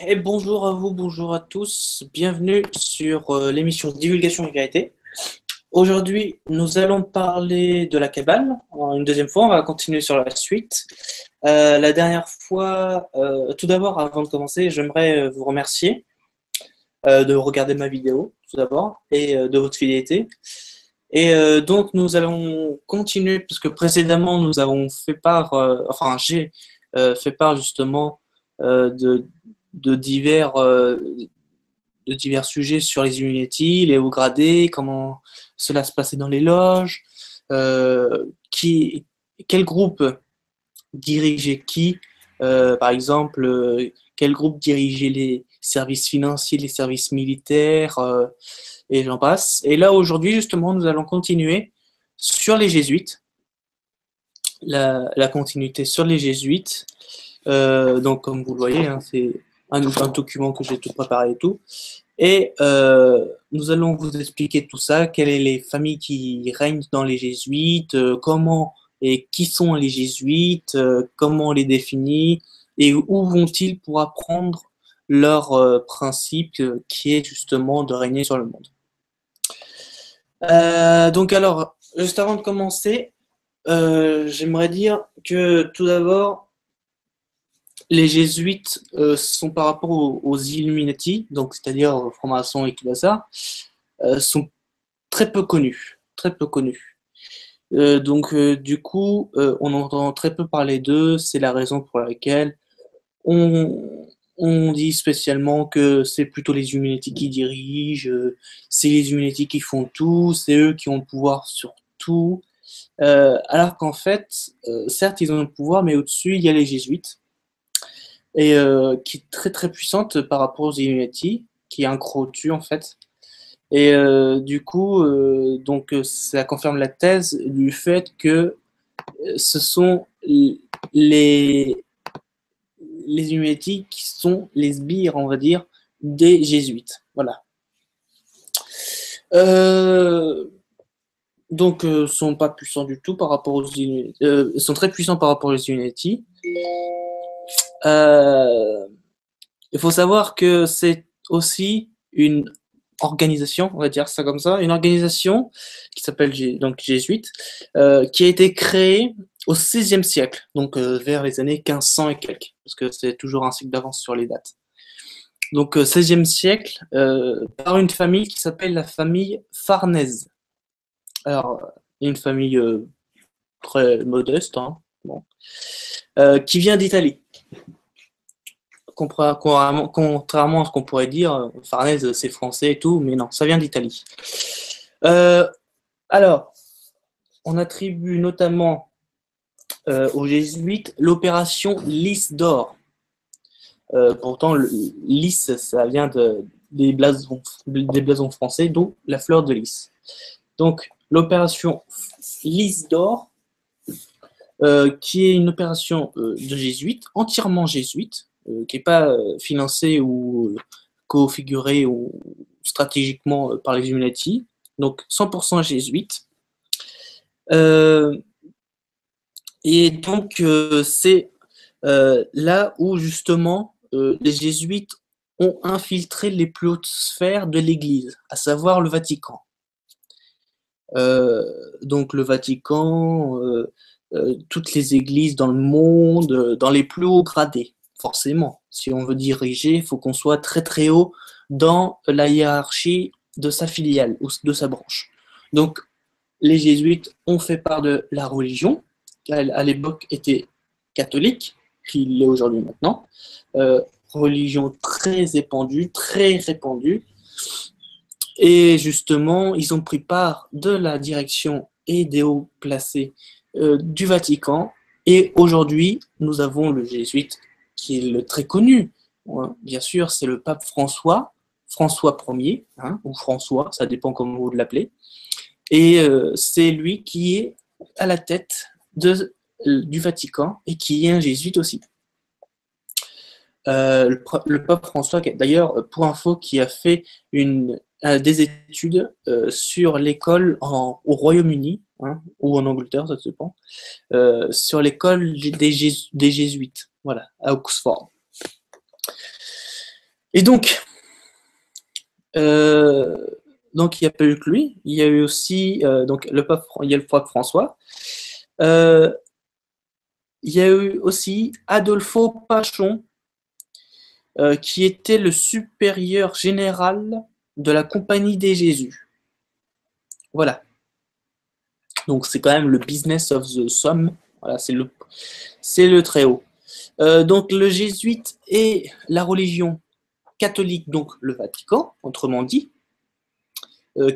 Et bonjour à vous, bonjour à tous. Bienvenue sur l'émission Divulgation et Vérité. Aujourd'hui, nous allons parler de la Kabbale. Une deuxième fois, on va continuer sur la suite. La dernière fois, tout d'abord, avant de commencer, j'aimerais vous remercier de regarder ma vidéo, tout d'abord, et de votre fidélité. Et donc, nous allons continuer, parce que précédemment, nous avons fait part, j'ai fait part justement de divers, de divers sujets sur les Illuminati, les hauts gradés, comment cela se passait dans les loges, qui, quel groupe dirigeait qui, par exemple, quel groupe dirigeait les services financiers, les services militaires, et j'en passe. Et là, aujourd'hui, justement, nous allons continuer sur les jésuites, la continuité sur les jésuites. Donc, comme vous le voyez, hein, c'est un document que j'ai tout préparé et tout. Et nous allons vous expliquer tout ça, quelles sont les familles qui règnent dans les jésuites, comment et qui sont les jésuites, comment on les définit et où vont-ils pour apprendre leur principe qui est justement de régner sur le monde. Donc alors, juste avant de commencer, j'aimerais dire que tout d'abord, les jésuites sont par rapport aux Illuminati, donc c'est-à-dire francs-maçons et Kibasa, sont très peu connus, très peu connus. Du coup, on entend très peu parler d'eux. C'est la raison pour laquelle on, on dit spécialement que c'est plutôt les Illuminati qui dirigent, c'est les Illuminati qui font tout, c'est eux qui ont le pouvoir sur tout. Alors qu'en fait, certes, ils ont le pouvoir, mais au-dessus, il y a les jésuites et qui est très très puissante par rapport aux Illuminati, qui est un gros au-dessus en fait. Et ça confirme la thèse du fait que ce sont les, les Illuminati qui sont les sbires, on va dire, des jésuites. Voilà. Sont pas puissants du tout par rapport aux Illuminati. Sont très puissants par rapport aux Illuminati. Il faut savoir que c'est aussi une organisation, on va dire ça comme ça, une organisation qui s'appelle donc jésuite, qui a été créée au XVIe siècle, donc vers les années 1500 et quelques, parce que c'est toujours un cycle d'avance sur les dates. Donc XVIe siècle, par une famille qui s'appelle la famille Farnèse. Alors, une famille très modeste, hein, bon, qui vient d'Italie. Contrairement à ce qu'on pourrait dire, Farnèse c'est français et tout, mais non, ça vient d'Italie. Alors, on attribue notamment aux jésuites l'opération Lys d'or. Pourtant, lys, ça vient des blasons français, dont la fleur de lys. Donc, l'opération Lys d'or, qui est une opération de jésuites, entièrement jésuite, qui n'est pas financée ou co-figurée ou stratégiquement par les Illuminati, donc 100% jésuite. Et donc, c'est là où justement les jésuites ont infiltré les plus hautes sphères de l'Église, à savoir le Vatican. Donc le Vatican, toutes les églises dans le monde, dans les plus hauts gradés, forcément. Si on veut diriger, il faut qu'on soit très très haut dans la hiérarchie de sa filiale ou de sa branche. Donc les jésuites ont fait part de la religion, qui à l'époque était catholique, qu'il l'est aujourd'hui maintenant. Religion très répandue. Et justement, ils ont pris part de la direction et des hauts placés du Vatican. Et aujourd'hui, nous avons le jésuite qui est le très connu. Bien sûr, c'est le pape François, François Ier, hein, ou François, ça dépend comment vous l'appelez. Et c'est lui qui est à la tête du Vatican et qui est un jésuite aussi. Le pape François, d'ailleurs, pour info, qui a fait des études sur l'école au Royaume-Uni, hein, ou en Angleterre, ça dépend, sur l'école des jésuites, voilà, à Oxford. Et euh, donc il n'y a pas eu que lui, il y a eu aussi donc il y a le pape François. Euh, il y a eu aussi Adolfo Pachon, qui était le supérieur général de la Compagnie des Jésus. Voilà. Donc c'est quand même le business of the sum. Voilà, c'est le très haut. Donc le jésuite et la religion catholique, donc le Vatican, autrement dit,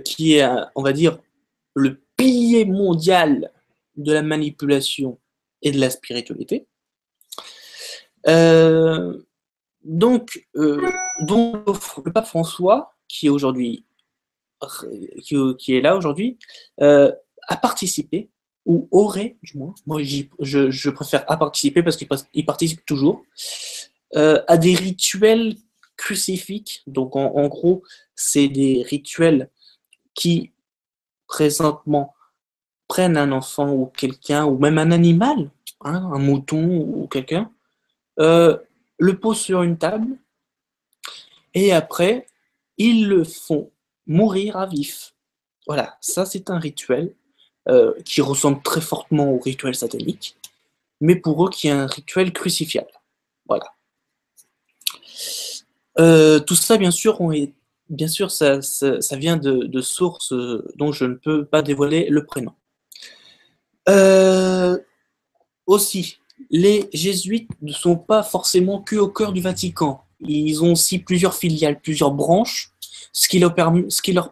qui est, on va dire, le pilier mondial de la manipulation et de la spiritualité. Euh, donc le pape François, qui est aujourd'hui, qui est là aujourd'hui, euh, a participé, ou aurait, du moins, moi je préfère à participer parce qu'il participe toujours, à des rituels crucifiques. Donc en gros, c'est des rituels qui présentement prennent un enfant ou quelqu'un, ou même un animal, hein, un mouton ou quelqu'un, euh, le posent sur une table, et après, ils le font mourir à vif. Voilà, ça c'est un rituel qui ressemble très fortement au rituel satanique, mais pour eux qui est un rituel crucifial. Voilà. Tout ça, bien sûr, ça vient de sources dont je ne peux pas dévoiler le prénom. Euh, Aussi, les jésuites ne sont pas forcément que au cœur du Vatican. Ils ont aussi plusieurs filiales, plusieurs branches, ce qui leur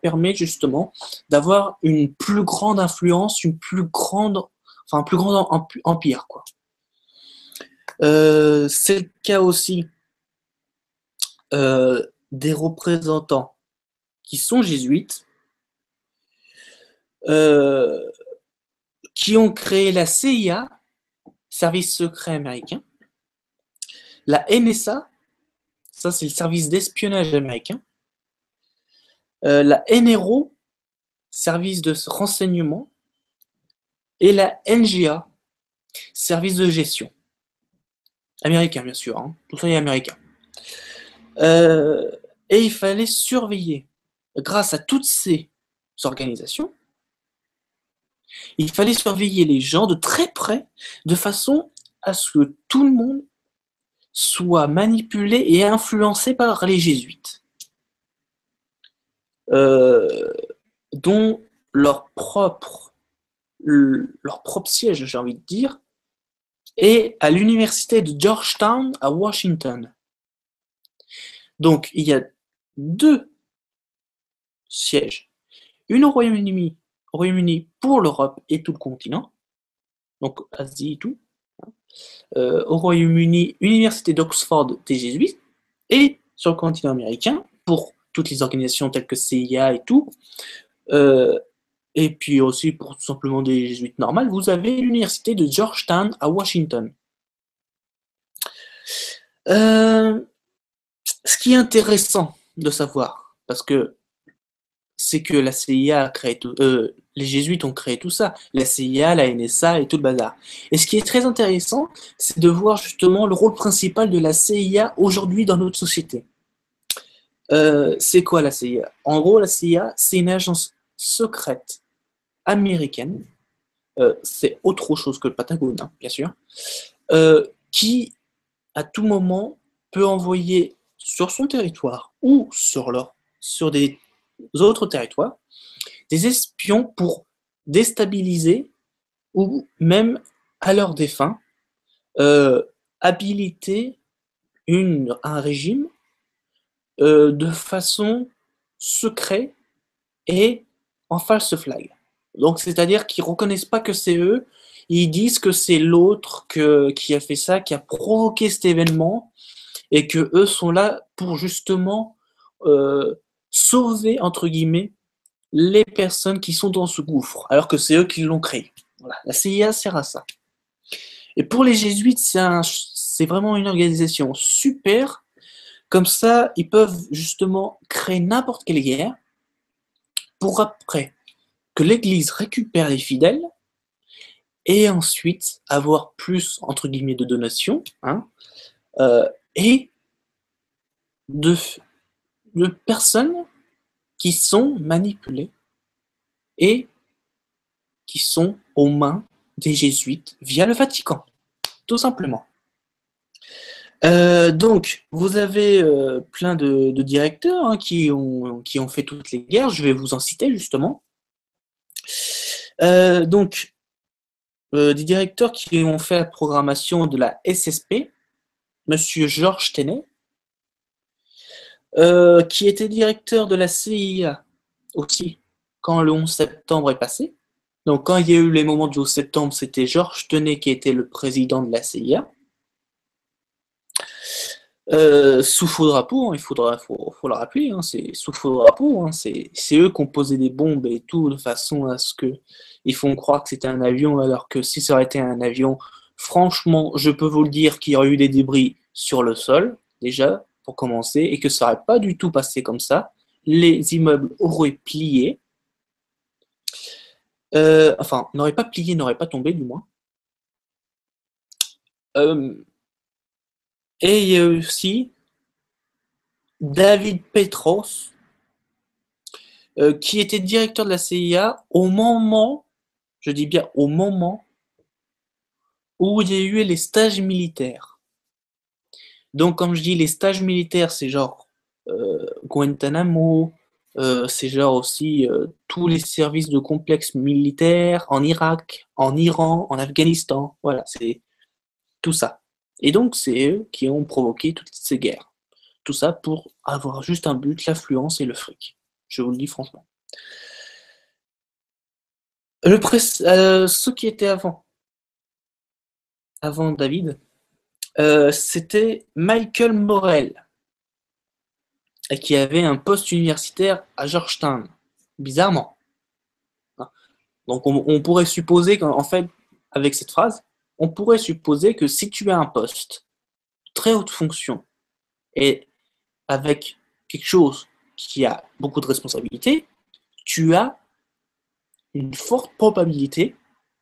permet justement d'avoir une plus grande influence, un plus grand empire, quoi. C'est le cas aussi des représentants qui sont jésuites, euh, qui ont créé la CIA, Service secret américain, la NSA, ça c'est le service d'espionnage américain, la NRO, service de renseignement, et la NGA, service de gestion. Américain, bien sûr, hein. Tout ça est américain. Euh, et il fallait surveiller, grâce à toutes ces organisations, il fallait surveiller les gens de très près, de façon à ce que tout le monde soit manipulé et influencé par les jésuites, euh, dont leur propre, leur propre siège, j'ai envie de dire, est à l'université de Georgetown à Washington. Donc il y a deux sièges, une au Royaume-Uni pour l'Europe et tout le continent, donc Asie et tout, au Royaume-Uni, Université d'Oxford des Jésuites, et sur le continent américain, pour toutes les organisations telles que CIA et tout, euh, et puis aussi pour tout simplement des jésuites normales, vous avez l'université de Georgetown à Washington. Euh, Ce qui est intéressant de savoir, parce que c'est que la CIA a créé tout, les jésuites ont créé tout ça, la CIA, la NSA et tout le bazar. Et ce qui est très intéressant, c'est de voir justement le rôle principal de la CIA aujourd'hui dans notre société. C'est quoi la CIA? En gros, la CIA, c'est une agence secrète américaine, c'est autre chose que le Patagone, hein, bien sûr, qui, à tout moment, peut envoyer sur son territoire ou sur des autres territoires des espions pour déstabiliser ou même, à leurs défunts, euh, habiliter un régime de façon secrète et en false flag. Donc, c'est-à-dire qu'ils ne reconnaissent pas que c'est eux, ils disent que c'est l'autre qui a fait ça, qui a provoqué cet événement, et que eux sont là pour justement euh, sauver, entre guillemets, les personnes qui sont dans ce gouffre, alors que c'est eux qui l'ont créé. Voilà. La CIA sert à ça. Et pour les jésuites, c'est vraiment une organisation super. Comme ça, ils peuvent justement créer n'importe quelle guerre pour après que l'Église récupère les fidèles et ensuite avoir plus, entre guillemets, de donations, hein, et de, de personnes qui sont manipulées et qui sont aux mains des jésuites via le Vatican, tout simplement. Donc, vous avez plein de directeurs hein, qui ont fait toutes les guerres. Je vais vous en citer justement. Donc, des directeurs qui ont fait la programmation de la SSP, Monsieur Georges Tenet, qui était directeur de la CIA aussi quand le 11 septembre est passé. Donc, quand il y a eu les moments du 11 septembre, c'était Georges Tenet qui était le président de la CIA. Sous faux drapeau, hein, faut le rappeler, hein, c'est sous faux drapeau, hein, c'est eux qui ont posé des bombes et tout de façon à ce que ils font croire que c'était un avion, alors que si ça aurait été un avion, franchement, je peux vous le dire qu'il y aurait eu des débris sur le sol, déjà, pour commencer, et que ça n'aurait pas du tout passé comme ça. Les immeubles auraient plié, enfin, n'auraient pas plié, n'auraient pas tombé, du moins. Et il y a aussi David Petros, qui était directeur de la CIA au moment, je dis bien au moment, où il y a eu les stages militaires. Donc, comme je dis, les stages militaires, c'est genre Guantanamo, c'est genre aussi tous les services de complexes militaires en Irak, en Iran, en Afghanistan. Voilà, c'est tout ça. Et donc, c'est eux qui ont provoqué toutes ces guerres. Tout ça pour avoir juste un but, l'affluence et le fric. Je vous le dis franchement. Ce qui était avant David, c'était Michael Morell, qui avait un poste universitaire à Georgetown, bizarrement. Donc on pourrait supposer qu'en fait, avec cette phrase, on pourrait supposer que si tu as un poste, très haute fonction, et avec quelque chose qui a beaucoup de responsabilités, tu as une forte probabilité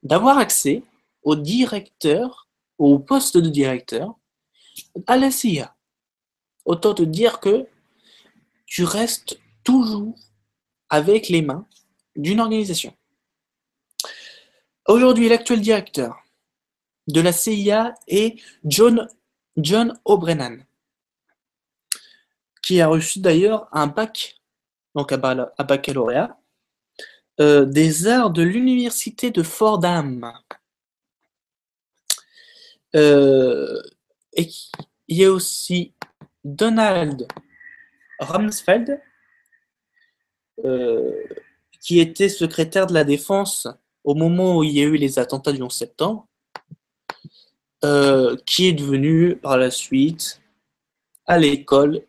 d'avoir accès au directeur, au poste de directeur, à la CIA. Autant te dire que tu restes toujours avec les mains d'une organisation. Aujourd'hui, l'actuel directeur de la CIA est John O'Brien, qui a reçu d'ailleurs un bac, donc un baccalauréat, des arts de l'université de Fordham. Et il y a aussi Donald Rumsfeld, qui était secrétaire de la Défense au moment où il y a eu les attentats du 11 septembre, qui est devenu par la suite, à l'école,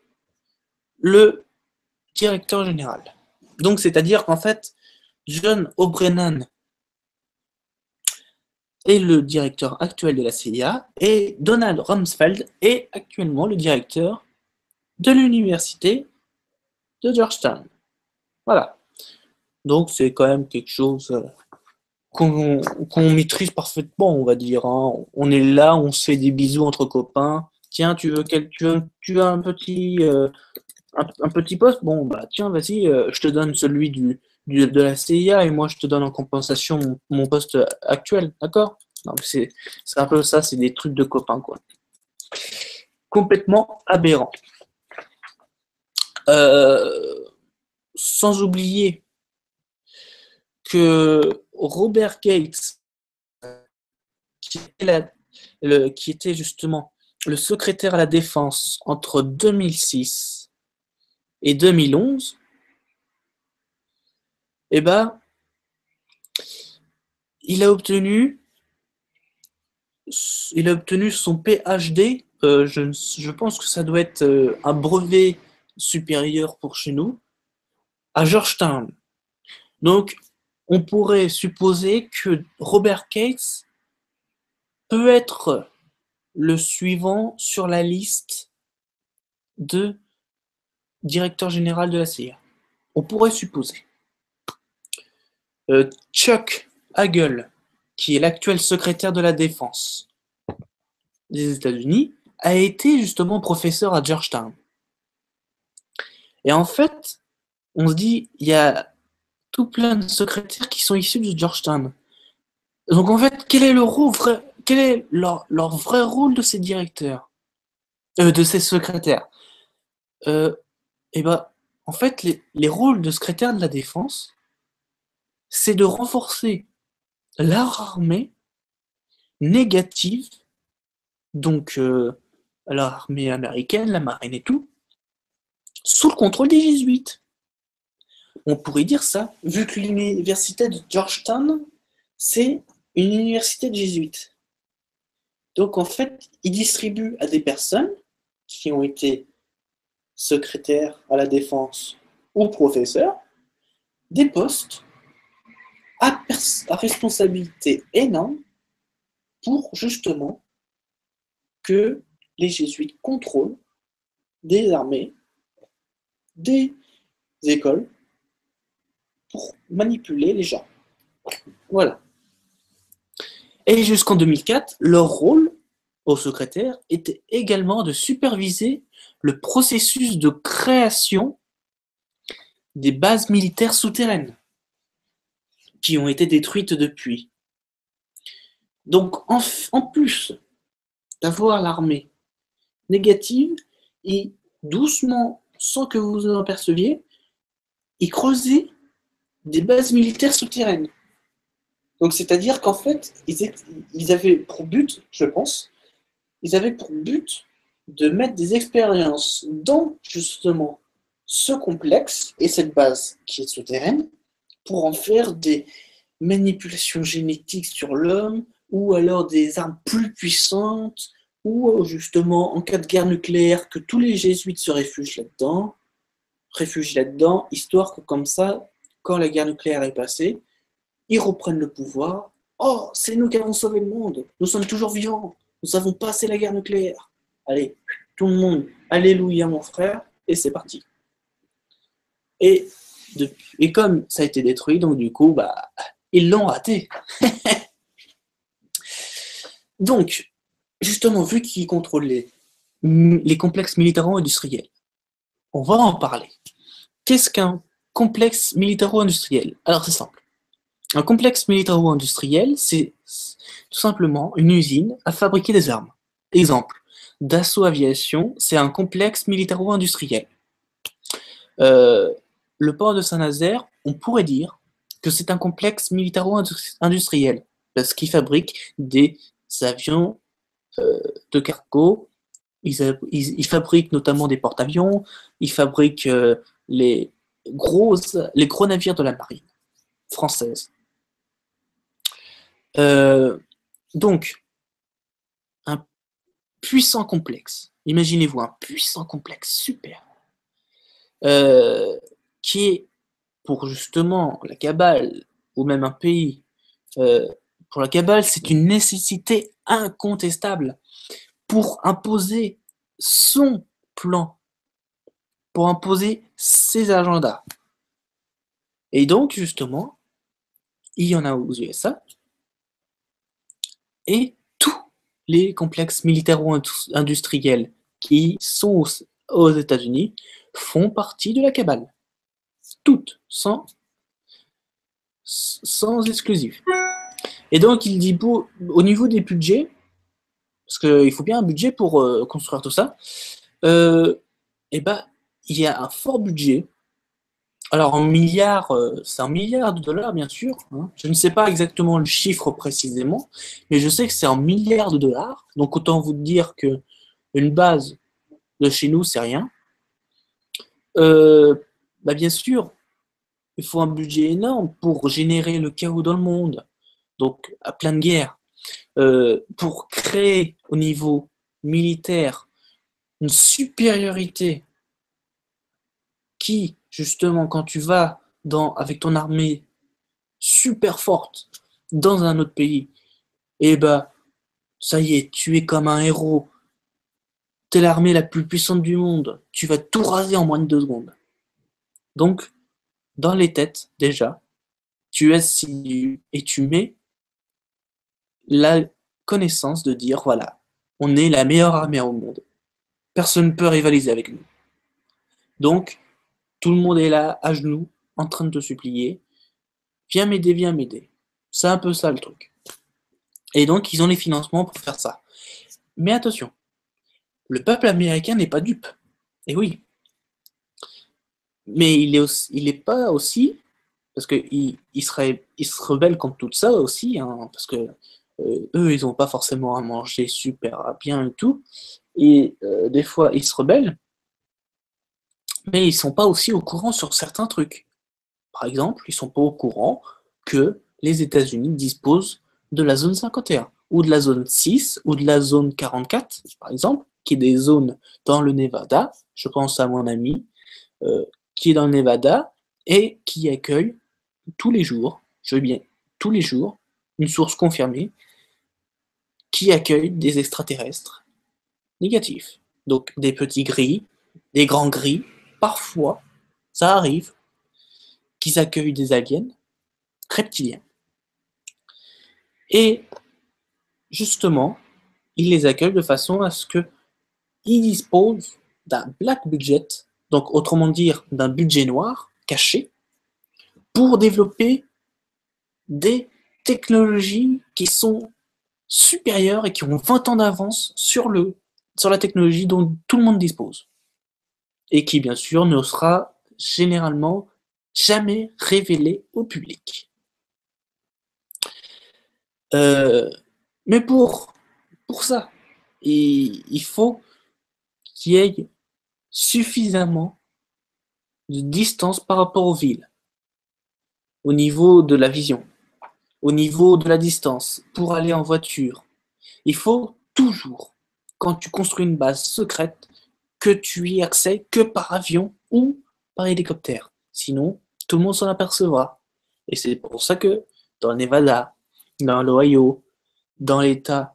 le directeur général. Donc, c'est-à-dire qu'en fait, John O'Brien est le directeur actuel de la CIA et Donald Rumsfeld est actuellement le directeur de l'université de Georgetown. Voilà. Donc, c'est quand même quelque chose qu'on maîtrise parfaitement, on va dire. Hein. On est là, on se fait des bisous entre copains. Tiens, tu as un petit, un petit poste? Bon, bah tiens, vas-y, je te donne celui de la CIA et moi je te donne en compensation mon poste actuel, d'accord? Donc c'est un peu ça, c'est des trucs de copains, quoi. Complètement aberrant. Sans oublier que Robert Gates, qui était justement le secrétaire à la défense entre 2006 et 2011, eh ben, il a obtenu son PhD. Je pense que ça doit être un brevet supérieur pour chez nous, à Georgetown. Donc, on pourrait supposer que Robert Gates peut être le suivant sur la liste de directeur général de la CIA. On pourrait supposer. Chuck Hagel, qui est l'actuel secrétaire de la Défense des États-Unis, a été justement professeur à Georgetown. Et en fait, on se dit, il y a tout plein de secrétaires qui sont issus de Georgetown. Donc en fait, quel est leur vrai rôle de ces directeurs, de ces secrétaires? Euh, et ben, en fait, les rôles de secrétaire de la défense, c'est de renforcer leur armée négative, donc l'armée américaine, la marine et tout, sous le contrôle des jésuites. On pourrait dire ça, vu que l'université de Georgetown, c'est une université de jésuites. Donc en fait, ils distribuent à des personnes qui ont été secrétaires à la défense ou professeurs des postes à responsabilité énorme pour justement que les jésuites contrôlent des armées, des écoles pour manipuler les gens. Voilà. Et jusqu'en 2004, leur rôle aux secrétaires était également de superviser le processus de création des bases militaires souterraines qui ont été détruites depuis. Donc, en plus d'avoir l'armée négative, et doucement, sans que vous en aperceviez, ils creusaient des bases militaires souterraines. Donc, c'est-à-dire qu'en fait, ils avaient pour but, je pense, ils avaient pour but de mettre des expériences dans justement ce complexe et cette base qui est souterraine pour en faire des manipulations génétiques sur l'homme ou alors des armes plus puissantes ou justement en cas de guerre nucléaire que tous les jésuites se réfugient là-dedans, histoire que comme ça, quand la guerre nucléaire est passée, ils reprennent le pouvoir. Oh, c'est nous qui avons sauvé le monde, nous sommes toujours vivants, nous avons passé la guerre nucléaire. Allez, tout le monde, alléluia mon frère, et c'est parti. Et, et comme ça a été détruit, donc du coup, bah, ils l'ont raté. Donc, justement, vu qu'ils contrôlent les complexes militaro-industriels, on va en parler. Qu'est-ce qu'un complexe militaro-industriel? Alors, c'est simple. Un complexe militaro-industriel, c'est tout simplement une usine à fabriquer des armes. Exemple, Dassault Aviation, c'est un complexe militaro-industriel. Le port de Saint-Nazaire, on pourrait dire que c'est un complexe militaro-industriel parce qu'il fabrique des avions de cargo, ils fabriquent notamment des porte-avions, ils fabriquent les gros navires de la marine française. Donc, un puissant complexe, imaginez-vous un puissant complexe super, qui est pour justement la cabale, ou même un pays, pour la cabale, c'est une nécessité incontestable pour imposer son plan, pour imposer ses agendas. Et donc, justement, il y en a aux USA, et tous les complexes militaro-industriels qui sont aux États-Unis font partie de la cabale. Toutes, sans exclusif. Et donc, il dit au niveau des budgets, parce qu'il faut bien un budget pour construire tout ça, et ben, il y a un fort budget. Alors, en milliards, c'est un milliard de dollars, bien sûr. Hein. Je ne sais pas exactement le chiffre précisément, mais je sais que c'est en milliards de dollars. Donc, autant vous dire que une base de chez nous, c'est rien. Bah, bien sûr, il faut un budget énorme pour générer le chaos dans le monde, donc à plein de guerres, pour créer au niveau militaire une supériorité qui, justement, quand tu vas avec ton armée super forte dans un autre pays, et bah, ça y est, tu es comme un héros, t'es l'armée la plus puissante du monde, tu vas tout raser en moins de 2 secondes. Donc, dans les têtes, déjà, tu es assidu et tu mets la connaissance de dire, voilà, on est la meilleure armée au monde. Personne ne peut rivaliser avec nous. Donc, tout le monde est là, à genoux, en train de te supplier. Viens m'aider, viens m'aider. C'est un peu ça le truc. Et donc, ils ont les financements pour faire ça. Mais attention, le peuple américain n'est pas dupe. Et oui. Mais il est pas aussi, parce qu'il il se rebelle contre tout ça aussi, hein, parce que eux, ils n'ont pas forcément à manger super bien et tout. Et des fois, ils se rebellent, mais ils sont pas aussi au courant sur certains trucs. Par exemple, ils sont pas au courant que les États-Unis disposent de la zone 51, ou de la zone 6, ou de la zone 44, par exemple, qui est des zones dans le Nevada. Je pense à mon ami euh, qui est dans le Nevada et qui accueille tous les jours, je veux bien tous les jours, une source confirmée, qui accueille des extraterrestres négatifs. Donc des petits gris, des grands gris, parfois, ça arrive, qu'ils accueillent des aliens reptiliens. Et justement, ils les accueillent de façon à ce qu'ils disposent d'un black budget, donc autrement dire d'un budget noir caché, pour développer des technologies qui sont supérieures et qui ont 20 ans d'avance sur la technologie dont tout le monde dispose. Et qui, bien sûr, ne sera généralement jamais révélée au public. Mais pour ça, il faut qu'il y ait suffisamment de distance par rapport aux villes, au niveau de la vision, au niveau de la distance, pour aller en voiture. Il faut toujours, quand tu construis une base secrète, que tu y aies accès que par avion ou par hélicoptère. Sinon, tout le monde s'en apercevra. Et c'est pour ça que dans le Nevada, dans l'Ohio, dans l'État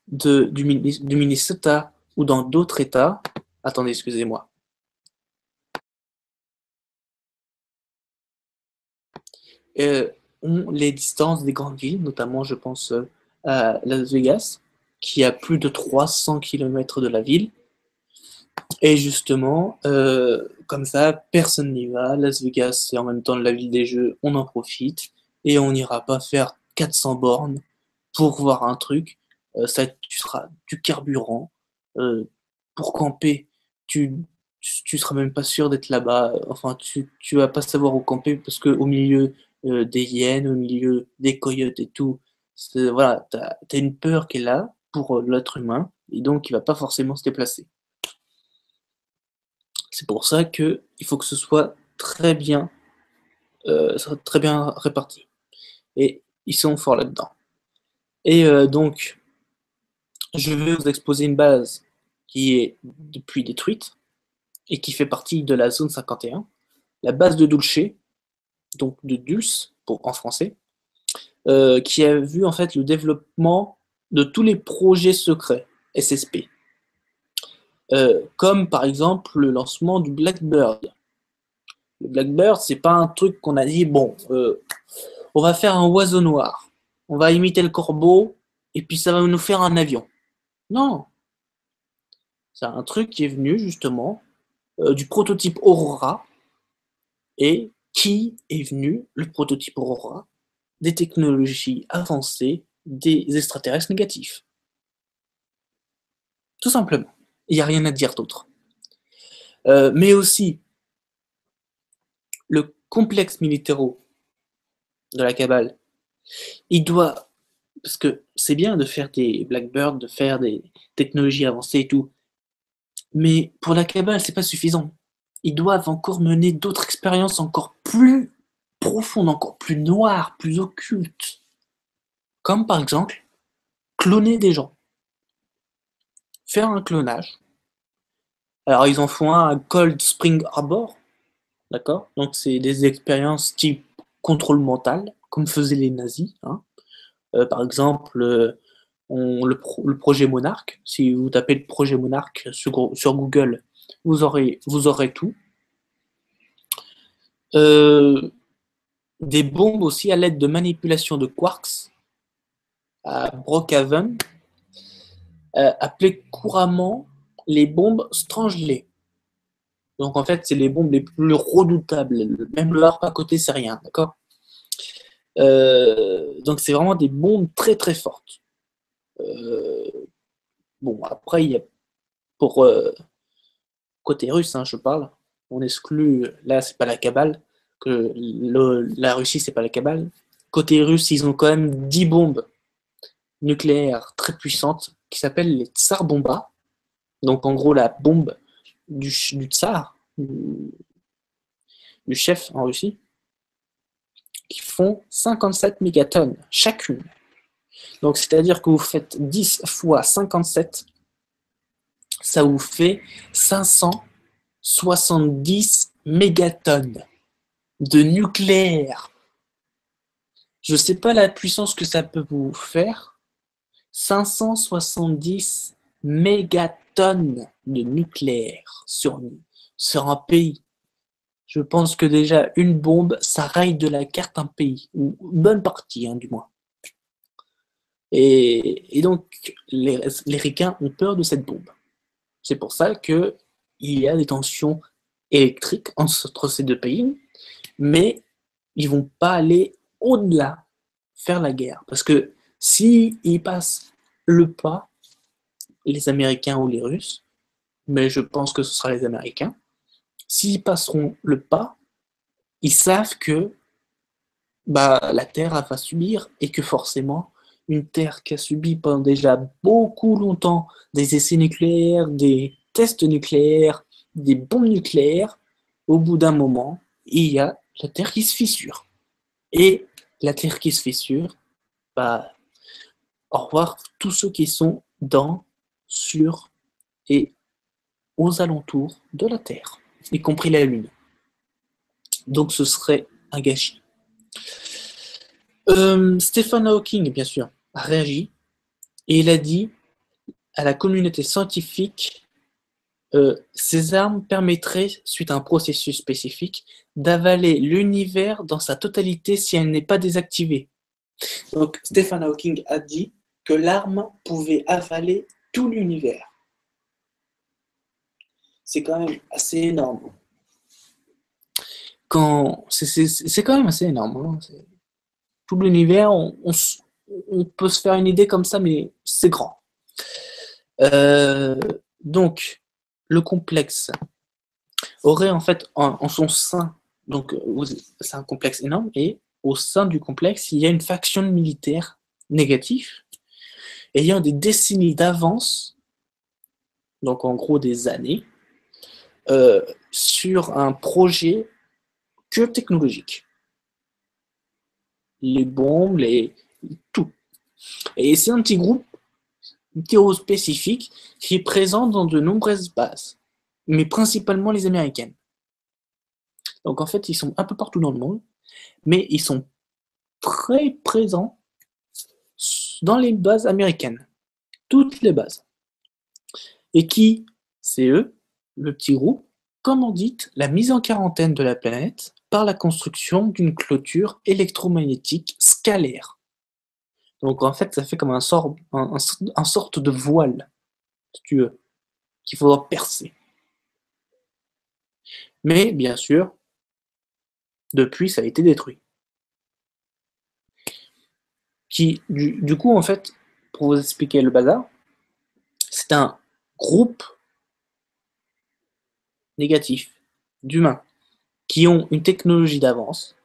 du Minnesota ou dans d'autres États, attendez, excusez-moi, ont les distances des grandes villes, notamment je pense à Las Vegas, qui a plus de 300 km de la ville. Et justement, comme ça, personne n'y va. Las Vegas, c'est en même temps la ville des jeux, on en profite. Et on n'ira pas faire 400 bornes pour voir un truc. Ça, tu seras du carburant. Pour camper, tu seras même pas sûr d'être là-bas. Enfin, tu vas pas savoir où camper parce que au milieu des hyènes, au milieu des coyotes et tout, voilà, t'as une peur qui est là pour l'être humain. Et donc, il va pas forcément se déplacer. C'est pour ça qu'il faut que ce soit très bien réparti. Et ils sont forts là-dedans. Et donc, je vais vous exposer une base qui est depuis détruite et qui fait partie de la zone 51, la base de Dulce, donc de Dulce en français, qui a vu en fait le développement de tous les projets secrets SSP, comme par exemple le lancement du Blackbird. Le Blackbird, c'est pas un truc qu'on a dit, bon, on va faire un oiseau noir, on va imiter le corbeau, et puis ça va nous faire un avion. Non, c'est un truc qui est venu justement du prototype Aurora, et qui est venu, le prototype Aurora, des technologies avancées des extraterrestres négatifs. Tout simplement. Il n'y a rien à dire d'autre. Mais aussi, le complexe militaro de la cabale, il doit, parce que c'est bien de faire des Blackbird, de faire des technologies avancées et tout, mais pour la cabale, c'est pas suffisant. Ils doivent encore mener d'autres expériences encore plus profondes, encore plus noires, plus occultes. Comme par exemple, cloner des gens. Faire un clonage. Alors ils en font un à Cold Spring Harbor, d'accord? Donc c'est des expériences type contrôle mental, comme faisaient les nazis, hein. Par exemple, le projet Monarch, si vous tapez le projet Monarch sur Google, vous aurez tout. Des bombes aussi à l'aide de manipulation de quarks à Brookhaven, appelées couramment les bombes Strangeley. Donc en fait, c'est les bombes les plus redoutables. Même le harpe à côté, c'est rien, d'accord? Donc c'est vraiment des bombes très très fortes. Euh, bon, après, il y a pour côté russe, hein, je parle. On exclut, là, c'est pas la cabale, que la Russie, c'est pas la cabale. Côté russe, ils ont quand même 10 bombes nucléaires très puissantes qui s'appellent les tsar bombas. Donc en gros, la bombe du tsar, du chef en Russie, qui font 57 mégatonnes chacune. Donc c'est-à-dire que vous faites 10 fois 57, ça vous fait 570 mégatonnes de nucléaire. Je ne sais pas la puissance que ça peut vous faire. 570 mégatonnes de nucléaire sur un pays. Je pense que déjà une bombe, ça raye de la carte un pays, ou une bonne partie, hein, du moins. Et donc, les Ricains ont peur de cette bombe. C'est pour ça qu'il y a des tensions électriques entre ces deux pays, mais ils vont pas aller au-delà, faire la guerre. Parce que s'ils passent le pas, les Américains ou les Russes, mais je pense que ce sera les Américains, s'ils passeront le pas, ils savent que la Terre va subir et que forcément, une Terre qui a subi pendant déjà beaucoup longtemps des essais nucléaires, des tests nucléaires, des bombes nucléaires, au bout d'un moment, il y a la Terre qui se fissure. Et la Terre qui se fissure, bah, au revoir tous ceux qui sont dans, sur et aux alentours de la Terre, y compris la Lune. Donc ce serait un gâchis. Stephen Hawking, bien sûr, a réagi et il a dit à la communauté scientifique ces armes permettraient, suite à un processus spécifique, d'avaler l'univers dans sa totalité si elle n'est pas désactivée. Donc Stephen Hawking a dit que l'arme pouvait avaler tout l'univers. C'est quand même assez énorme. C'est quand même assez énorme. Hein. Tout l'univers, on peut se faire une idée comme ça, mais c'est grand. Donc, le complexe aurait en fait en son sein, donc c'est un complexe énorme, et au sein du complexe, il y a une faction militaire négative, ayant des décennies d'avance, donc en gros des années, sur un projet que technologique. Les bombes, tout. Et c'est un petit groupe spécifique qui est présent dans de nombreuses bases, mais principalement les américaines. Donc en fait, ils sont un peu partout dans le monde, mais ils sont très présents dans les bases américaines, toutes les bases. Et qui, c'est eux, le petit groupe, commandite la mise en quarantaine de la planète par la construction d'une clôture électromagnétique scalaire. Donc en fait, ça fait comme un sorte de voile, si tu veux, qu'il faudra percer. Mais bien sûr, depuis, ça a été détruit. Du coup, en fait, pour vous expliquer le bazar, c'est un groupe négatif d'humains qui ont une technologie d'avance,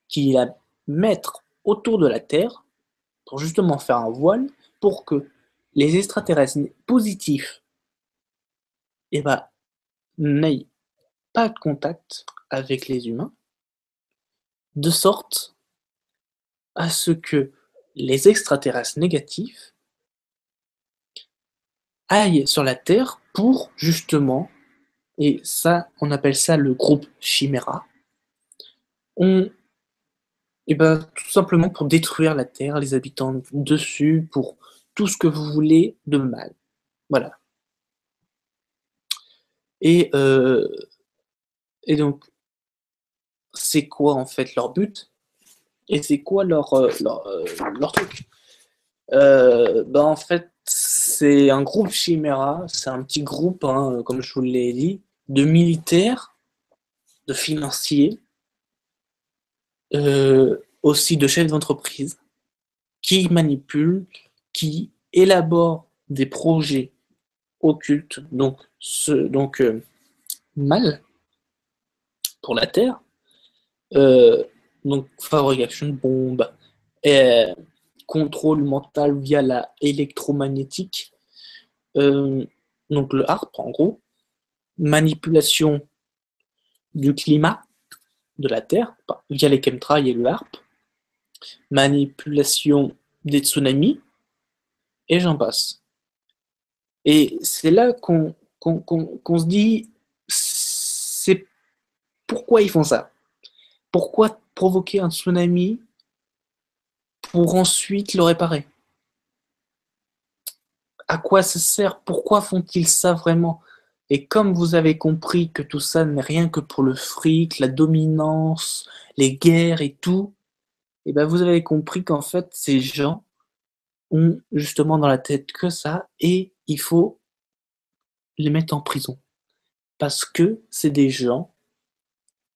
qui la mettent autour de la Terre pour justement faire un voile pour que les extraterrestres positifs n'aient pas de contact avec les humains, de sorte à ce que les extraterrestres négatifs aillent sur la Terre pour justement, et ça, on appelle ça le groupe Chimera, tout simplement pour détruire la Terre, les habitants dessus, pour tout ce que vous voulez de mal. Voilà. Et donc, c'est quoi en fait leur but? Et c'est quoi leur truc? En fait, c'est un groupe Chimera, c'est un petit groupe, hein, comme je vous l'ai dit, de militaires, de financiers, aussi de chefs d'entreprise, qui manipulent, qui élaborent des projets occultes, donc mal pour la Terre, donc fabrication de bombes, contrôle mental via la électromagnétique, donc le HARP en gros, manipulation du climat de la Terre via les chemtrails et le HARP, manipulation des tsunamis, et j'en passe. Et c'est là qu'on se dit, c'est pourquoi ils font ça? Pourquoi provoquer un tsunami pour ensuite le réparer? À quoi ça sert? Pourquoi font-ils ça vraiment? Et comme vous avez compris que tout ça n'est rien que pour le fric, la dominance, les guerres et tout, et ben vous avez compris qu'en fait, ces gens ont justement dans la tête que ça, et il faut les mettre en prison. Parce que c'est des gens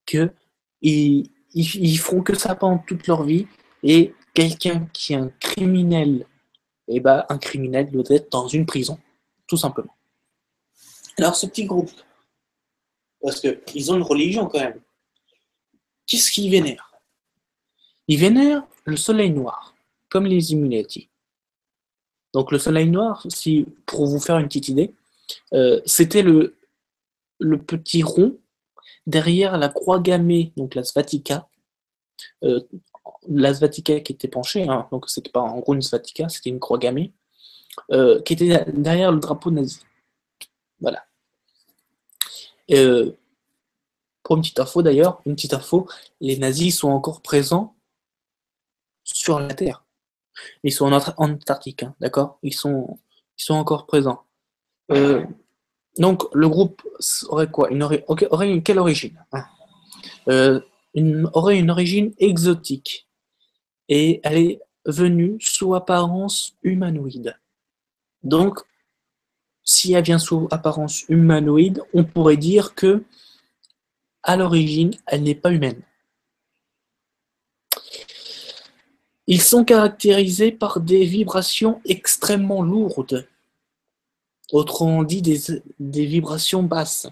que ils feront que ça pendant toute leur vie, et quelqu'un qui est un criminel, et ben un criminel doit être dans une prison, tout simplement. Alors ce petit groupe, parce qu'ils ont une religion quand même, qu'est-ce qu'ils vénèrent? Ils vénèrent le soleil noir, comme les Illuminati. Donc le soleil noir, pour vous faire une petite idée, c'était le petit rond derrière la croix gammée, donc la svatika, qui était penchée, hein, donc c'était pas en gros une svatika, c'était une croix gammée, qui était derrière le drapeau nazi. Voilà. Pour une petite info d'ailleurs, les nazis sont encore présents sur la Terre. Ils sont en Antarctique, hein, d'accord, ils sont encore présents. Donc le groupe aurait quoi? Aurait quelle origine, hein? Aurait une origine exotique, et elle est venue sous apparence humanoïde. Donc, si elle vient sous apparence humanoïde, on pourrait dire que à l'origine, elle n'est pas humaine. Ils sont caractérisés par des vibrations extrêmement lourdes, autrement dit des vibrations basses.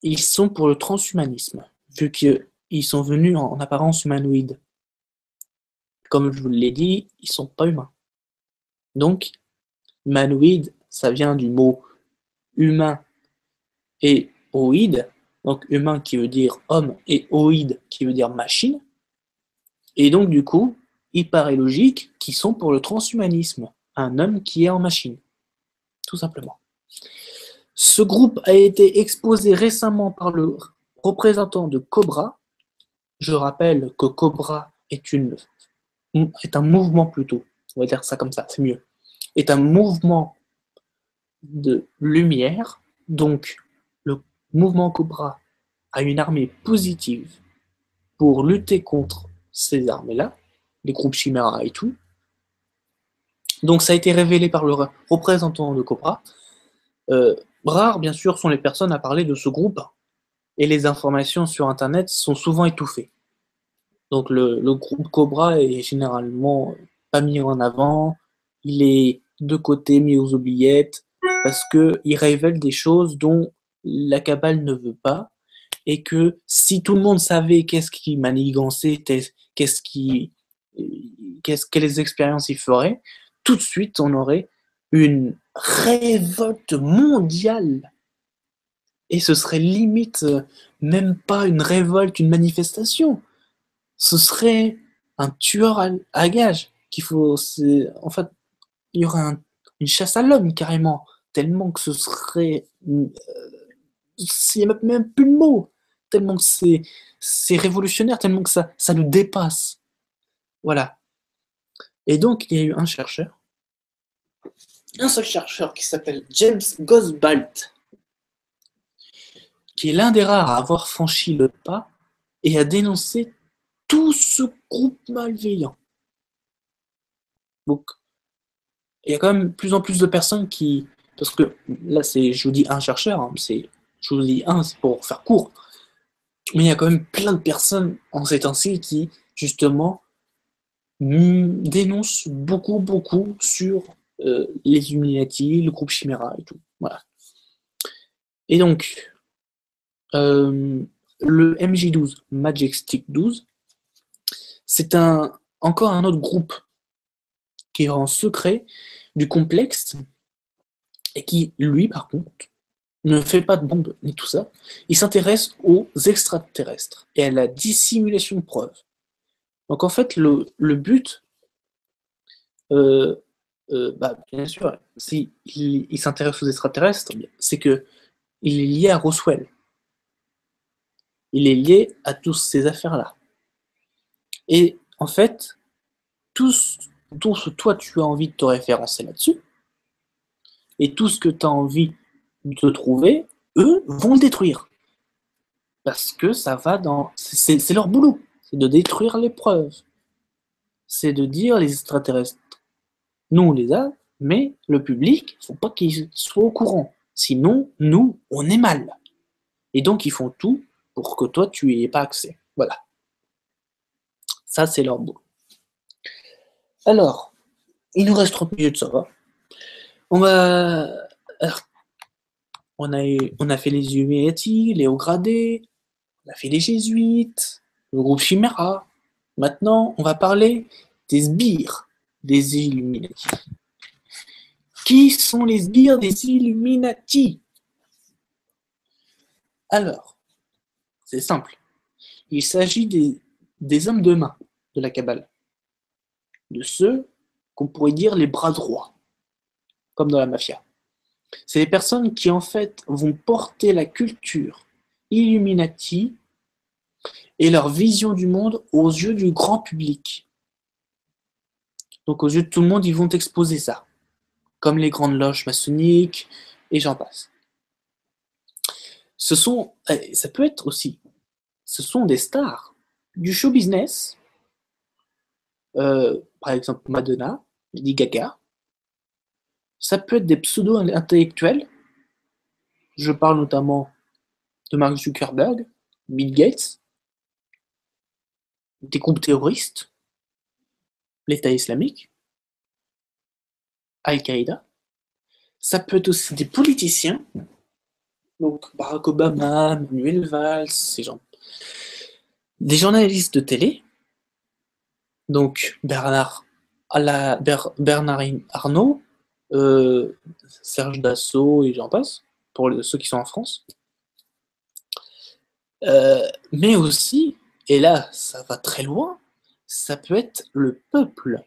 Ils sont pour le transhumanisme, vu qu'ils sont venus en apparence humanoïde. Comme je vous l'ai dit, ils ne sont pas humains. Donc, humanoïde, ça vient du mot humain et oïde, donc humain qui veut dire homme et oïde qui veut dire machine. Et donc, du coup, il paraît logique qu'ils sont pour le transhumanisme, un homme qui est en machine, tout simplement. Ce groupe a été exposé récemment par le représentant de Cobra. Je rappelle que Cobra est un mouvement plutôt, on va dire ça comme ça, c'est mieux, est un mouvement de lumière, donc le mouvement Cobra a une armée positive pour lutter contre ces armées-là, les groupes Chimera et tout. Donc ça a été révélé par le représentant de Cobra. Rares, bien sûr, sont les personnes à parler de ce groupe, et les informations sur Internet sont souvent étouffées. Donc le groupe Cobra est généralement pas mis en avant, il est de côté, mis aux oubliettes, parce qu'il révèle des choses dont la cabale ne veut pas, et que si tout le monde savait qu'est-ce qui manigançait, quelles expériences il ferait, tout de suite on aurait une révolte mondiale. Et ce serait limite même pas une révolte, une manifestation. Ce serait un tueur à gages qu'il faut. En fait, il y aurait une chasse à l'homme carrément, tellement que ce serait. Il n'y a même plus de mots, tellement que c'est révolutionnaire, tellement que ça nous dépasse. Voilà. Et donc, il y a eu un seul chercheur qui s'appelle James Gosbalt, qui est l'un des rares à avoir franchi le pas et à dénoncer tout ce groupe malveillant. Donc, il y a quand même de plus en plus de personnes qui... Parce que là, je vous dis un chercheur, hein, je vous dis un, c'est pour faire court. Mais il y a quand même plein de personnes en ces temps-ci qui, justement, dénoncent beaucoup sur les Illuminati, le groupe Chimera et tout. Voilà. Et donc, le MJ12, Majestic 12, c'est encore un autre groupe qui est en secret du complexe et qui, lui, par contre, ne fait pas de bombes ni tout ça. Il s'intéresse aux extraterrestres et à la dissimulation de preuves. Donc en fait, le but, bien sûr, s'il il s'intéresse aux extraterrestres, c'est que il est lié à Roswell. Il est lié à toutes ces affaires-là. Et en fait, tout ce dont toi tu as envie de te référencer là-dessus, et tout ce que tu as envie de te trouver, eux vont le détruire. Parce que ça va dans... C'est leur boulot, c'est de détruire les preuves. C'est de dire les extraterrestres, nous on les a, mais le public, il ne faut pas qu'il soit au courant. Sinon, nous, on est mal. Et donc, ils font tout pour que toi, tu n'y aies pas accès. Voilà. Ça, c'est leur boulot. Alors, il nous reste 30 minutes, ça va. On a fait les Illuminati, les hauts gradés, on a fait les Jésuites, le groupe Chimera. Maintenant, on va parler des sbires des Illuminati. Qui sont les sbires des Illuminati? Alors, c'est simple. Il s'agit des hommes de main de la Kabbale. De ceux qu'on pourrait dire les bras droits, comme dans la mafia. C'est des personnes qui, en fait, vont porter la culture Illuminati et leur vision du monde aux yeux du grand public. Donc, aux yeux de tout le monde, ils vont exposer ça. Comme les grandes loges maçonniques, et j'en passe. Ça peut être aussi, ce sont des stars du show business, par exemple Madonna, Lady Gaga. Ça peut être des pseudo-intellectuels. Je parle notamment de Mark Zuckerberg, Bill Gates, des groupes terroristes, l'État islamique, Al-Qaïda. Ça peut être aussi des politiciens, donc Barack Obama, Manuel Valls, ces gens. Des journalistes de télé, donc Bernard Arnault, Serge Dassault et j'en passe, pour ceux qui sont en France. Mais aussi, et là ça va très loin, ça peut être le peuple,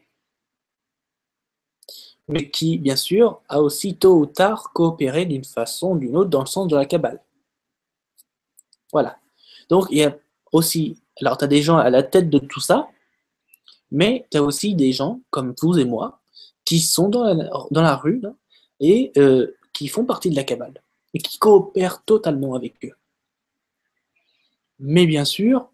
mais qui, bien sûr, a aussi tôt ou tard coopéré d'une façon ou d'une autre dans le sens de la Kabbale. Voilà. Donc il y a aussi, alors tu as des gens à la tête de tout ça, mais tu as aussi des gens comme vous et moi qui sont dans la rue là, et qui font partie de la Kabbale et qui coopèrent totalement avec eux. Mais bien sûr,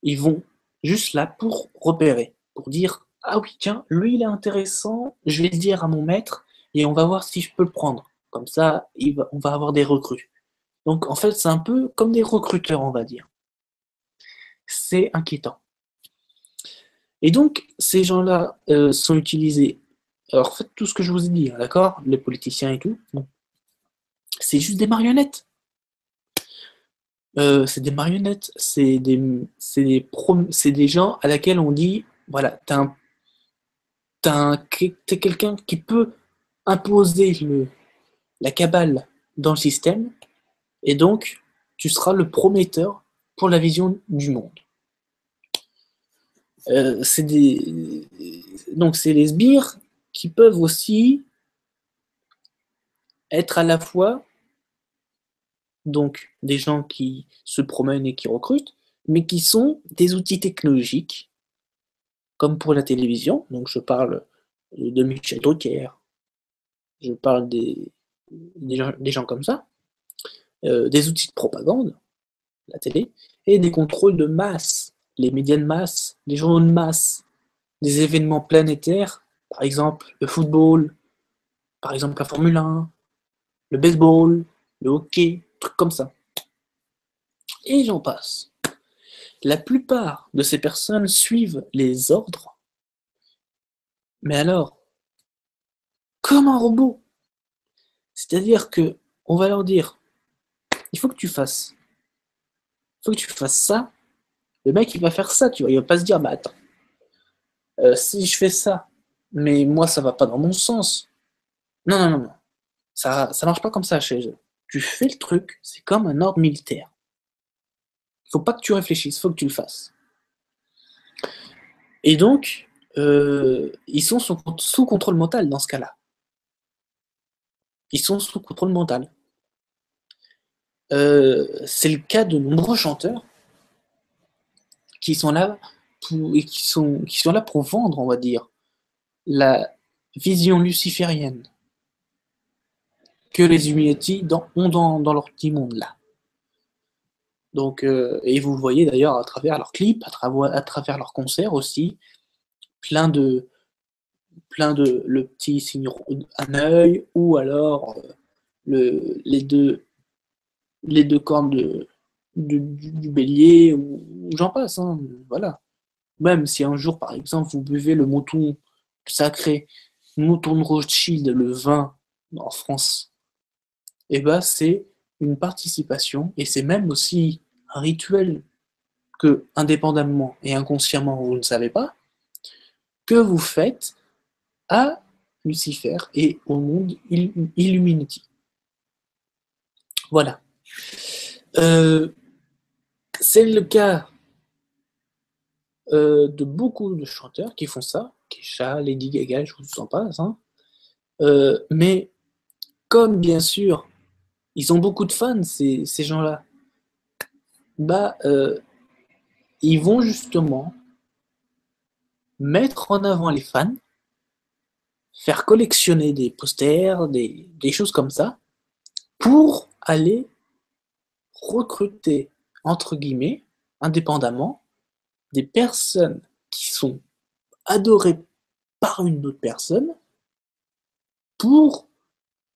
ils vont juste là pour repérer, pour dire « Ah oui, tiens, lui, il est intéressant, je vais le dire à mon maître et on va voir si je peux le prendre. » Comme ça, on va avoir des recrues. Donc, en fait, c'est un peu comme des recruteurs, on va dire. C'est inquiétant. Et donc, ces gens-là sont utilisés. Alors, faites tout ce que je vous ai dit, hein, d'accord? Les politiciens et tout. Bon. C'est juste des marionnettes. C'est des marionnettes. C'est des gens à laquelle on dit voilà, t'es quelqu'un qui peut imposer la Kabbale dans le système, et donc tu seras le prometteur pour la vision du monde. Donc c'est les sbires qui peuvent aussi être à la fois donc des gens qui se promènent et qui recrutent, mais qui sont des outils technologiques, comme pour la télévision. Donc je parle de Michel Drucker, je parle des gens comme ça, des outils de propagande, la télé, et des contrôles de masse, les médias de masse, les journaux de masse, des événements planétaires, par exemple le football, Par exemple, la Formule 1, le baseball, le hockey, trucs comme ça. Et j'en passe. La plupart de ces personnes suivent les ordres, mais alors, comme un robot. C'est-à-dire que on va leur dire, il faut que tu fasses, ça. Le mec, il va faire ça, tu vois. Il va pas se dire, bah attends, si je fais ça, mais moi, ça va pas dans mon sens. Non, non, non, non. Ça marche pas comme ça chez eux. Tu fais le truc, c'est comme un ordre militaire. Il faut pas que tu réfléchisses, il faut que tu le fasses. Et donc, ils sont sous contrôle mental dans ce cas-là. Ils sont sous contrôle mental. C'est le cas de nombreux chanteurs qui sont là qui sont là pour vendre, on va dire, la vision luciférienne que les Illuminati ont dans leur petit monde là. Donc, et vous le voyez d'ailleurs à travers leurs clips, à travers leurs concerts aussi, plein de, le petit signe un œil, ou alors les deux cornes du bélier, ou j'en passe, hein, voilà. Même si un jour, par exemple, vous buvez le mouton sacré, mouton de Rothschild, le vin en France, et ben c'est une participation, et c'est même aussi un rituel que, indépendamment et inconsciemment, vous ne savez pas, que vous faites à Lucifer et au monde Illuminati. Voilà. C'est le cas de beaucoup de chanteurs qui font ça, Kesha, Lady Gaga, je vous en passe, hein. Mais comme bien sûr, ils ont beaucoup de fans, ces gens-là, bah, ils vont justement mettre en avant les fans, faire collectionner des posters, des choses comme ça, pour aller recruter, entre guillemets, indépendamment, des personnes qui sont adorées par une autre personne, pour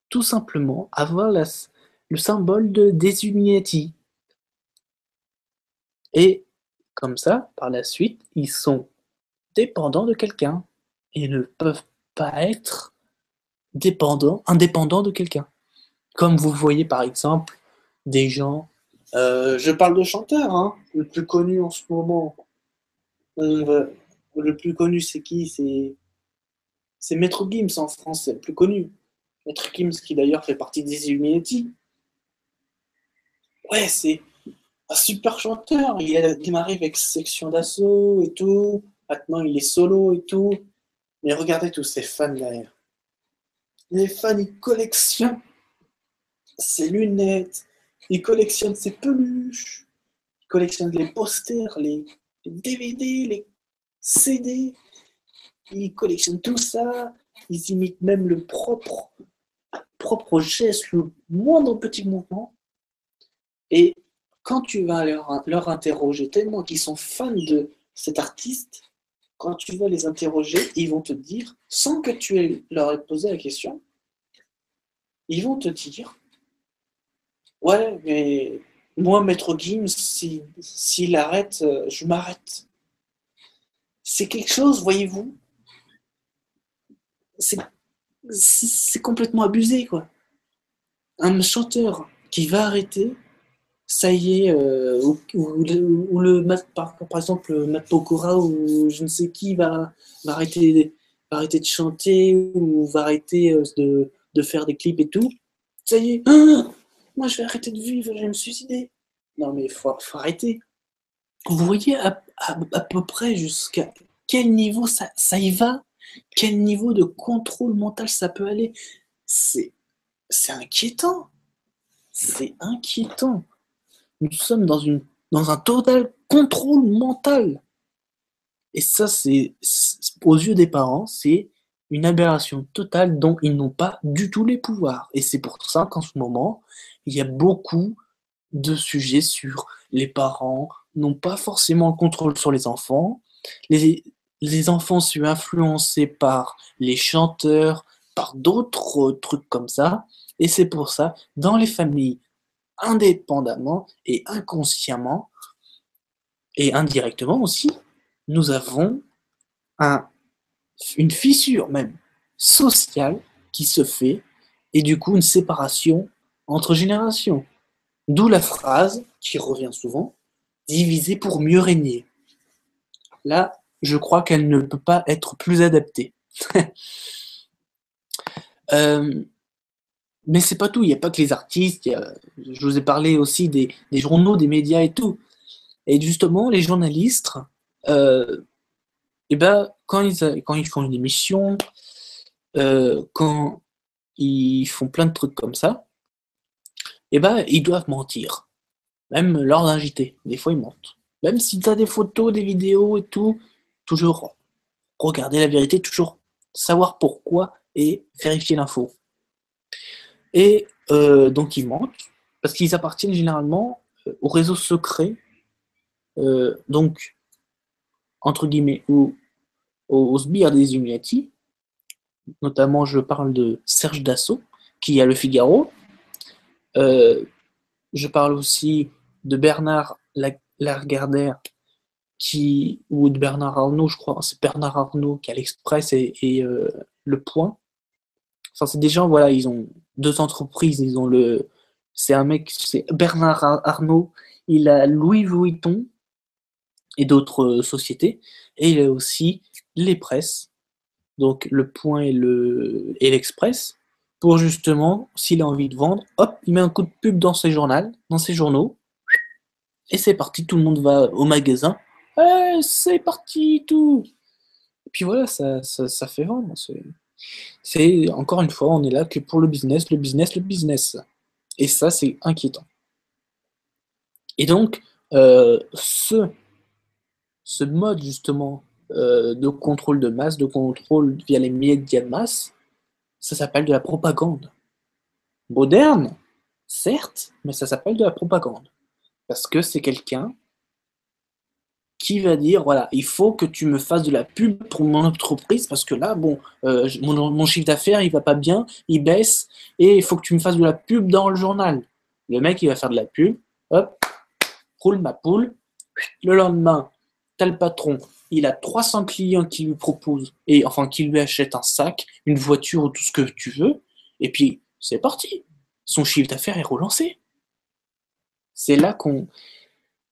tout simplement avoir le symbole des Illuminati. Et comme ça, par la suite, ils sont dépendants de quelqu'un et ne peuvent pas être indépendants de quelqu'un. Comme vous voyez par exemple des gens, je parle de chanteurs, hein, le plus connu en ce moment, le plus connu c'est qui? C'est Maître Gims en France, c'est le plus connu. Maître Gims qui d'ailleurs fait partie des Illuminati. Ouais, c'est un super chanteur. Il a démarré avec Section d'Assaut et tout. Maintenant, il est solo et tout. Mais regardez tous ces fans derrière. Les fans, ils collectionnent ses lunettes, ils collectionnent ses peluches, ils collectionnent les posters, les DVD, les CD. Ils collectionnent tout ça. Ils imitent même le propre geste, le moindre petit mouvement. Et quand tu vas leur interroger, tellement qu'ils sont fans de cet artiste, quand tu vas les interroger, ils vont te dire, sans que leur aies posé la question, ils vont te dire, ouais, mais moi, Maître Gims, s'il arrête, je m'arrête. C'est quelque chose, voyez-vous, c'est complètement abusé, quoi. Un chanteur qui va arrêter, ça y est, par exemple, Matt Pokora ou je ne sais qui va arrêter de chanter ou va arrêter de faire des clips et tout. Ça y est, moi je vais arrêter de vivre, je vais me suicider. Non mais faut arrêter. Vous voyez à peu près jusqu'à quel niveau ça y va, quel niveau de contrôle mental ça peut aller. C'est inquiétant. C'est inquiétant. Nous sommes dans un total contrôle mental. Et ça, aux yeux des parents, c'est une aberration totale dont ils n'ont pas du tout les pouvoirs. Et c'est pour ça qu'en ce moment, il y a beaucoup de sujets sur les parents n'ont pas forcément le contrôle sur les enfants. Les enfants sont influencés par les chanteurs, par d'autres trucs comme ça. Et c'est pour ça, dans les familles, indépendamment et inconsciemment, et indirectement aussi, nous avons une fissure même sociale qui se fait, et du coup une séparation entre générations. D'où la phrase qui revient souvent, diviser pour mieux régner. Là, je crois qu'elle ne peut pas être plus adaptée. Mais c'est pas tout, il n'y a pas que les artistes, je vous ai parlé aussi des journaux, des médias et tout. Et justement, les journalistes, et ben, quand ils font une émission, quand ils font plein de trucs comme ça, et ben, ils doivent mentir. Même lors d'un JT, des fois ils mentent. Même si tu as des photos, des vidéos et tout, toujours regarder la vérité, toujours savoir pourquoi et vérifier l'info. Et donc ils mentent, parce qu'ils appartiennent généralement au réseau secret, donc, entre guillemets, aux sbires des Illuminati. Notamment, je parle de Serge Dassault, qui a Le Figaro. Euh, je parle aussi de Bernard Lagardère, ou de Bernard Arnault, je crois. C'est Bernard Arnault qui a l'Express et Le Point. Enfin, c'est des gens, voilà, ils ont deux entreprises. Ils ont c'est un mec, c'est Bernard Arnault. Il a Louis Vuitton et d'autres sociétés. Et il a aussi les presses, donc Le Point et l'Express, pour justement, s'il a envie de vendre, hop, il met un coup de pub dans ses journaux, et c'est parti, tout le monde va au magasin. C'est parti, tout. Et puis voilà, ça fait vendre. C'est, encore une fois, on est là que pour le business, le business, le business. Et ça, c'est inquiétant. Et donc, ce mode, justement, de contrôle de masse, de contrôle via les médias de masse, ça s'appelle de la propagande. Moderne, certes, mais ça s'appelle de la propagande. Parce que c'est quelqu'un qui va dire, voilà, il faut que tu me fasses de la pub pour mon entreprise, parce que là, bon, mon chiffre d'affaires, il va pas bien, il baisse, et il faut que tu me fasses de la pub dans le journal. Le mec, il va faire de la pub, hop, roule ma poule, le lendemain, t'as le patron, il a 300 clients qui lui proposent, et enfin, qui lui achètent un sac, une voiture ou tout ce que tu veux, et puis, c'est parti. Son chiffre d'affaires est relancé. C'est là qu'on...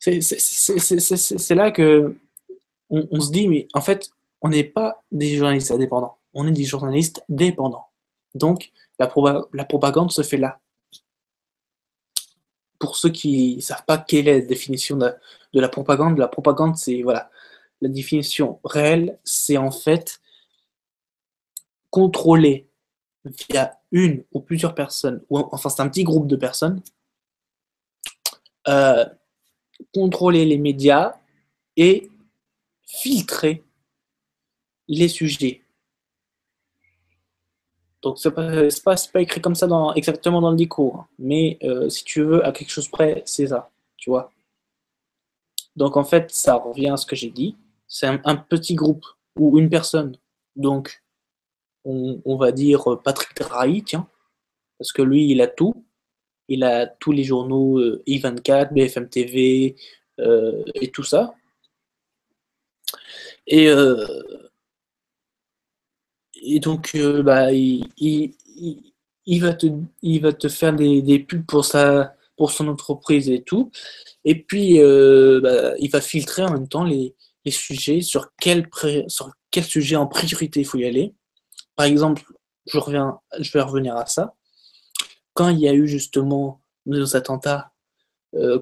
C'est là que on se dit, mais en fait, on n'est pas des journalistes indépendants, on est des journalistes dépendants. Donc, la propagande se fait là. Pour ceux qui ne savent pas quelle est la définition de la propagande, c'est, voilà, la définition réelle, c'est en fait contrôler via une ou plusieurs personnes, ou enfin c'est un petit groupe de personnes, euh, contrôler les médias et filtrer les sujets. Donc c'est pas écrit comme ça exactement dans le discours, mais si tu veux, à quelque chose près, c'est ça, tu vois. Donc en fait, ça revient à ce que j'ai dit. C'est un petit groupe ou une personne. Donc on va dire Patrick Drahi, tiens, parce que lui, il a tout. Il a tous les journaux I24, BFM TV et tout ça. Et, donc, bah, il va te faire des pubs pour son entreprise et tout. Et puis, bah, il va filtrer en même temps les sujets sur quel sujet en priorité il faut y aller. Par exemple, je vais revenir à ça. Quand il y a eu justement nos attentats,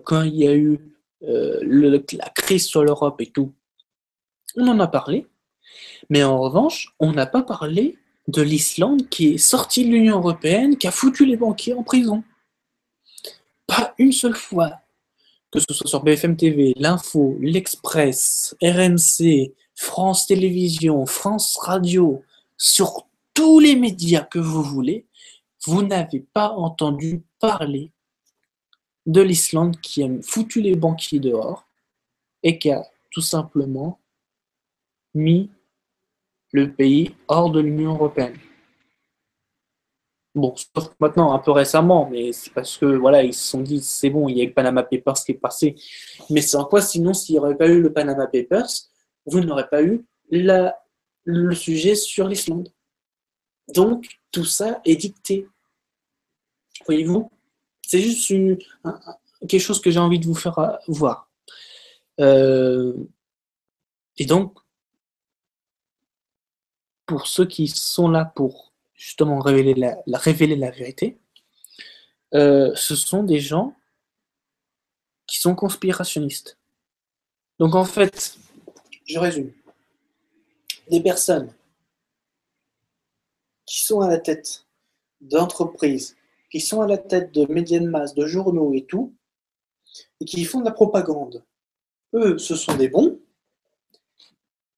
quand il y a eu la crise sur l'Europe et tout, on en a parlé. Mais en revanche, on n'a pas parlé de l'Islande qui est sortie de l'Union européenne, qui a foutu les banquiers en prison. Pas une seule fois. Que ce soit sur BFM TV, l'Info, l'Express, RMC, France Télévisions, France Radio, sur tous les médias que vous voulez, vous n'avez pas entendu parler de l'Islande qui a foutu les banquiers dehors et qui a tout simplement mis le pays hors de l'Union européenne. Bon, sauf maintenant, un peu récemment, mais c'est parce que voilà, ils se sont dit c'est bon, il y a eu le Panama Papers qui est passé. Mais sans quoi, sinon, s'il n'y aurait pas eu le Panama Papers, vous n'aurez pas eu le sujet sur l'Islande. Donc, tout ça est dicté. Voyez-vous? C'est juste quelque chose que j'ai envie de vous faire voir. Euh, et donc, pour ceux qui sont là pour justement révéler la vérité, ce sont des gens qui sont conspirationnistes. Donc en fait, je résume. Des personnes qui sont à la tête d'entreprises, qui sont à la tête de médias de masse, de journaux et tout, et qui font de la propagande. Eux, ce sont des bons.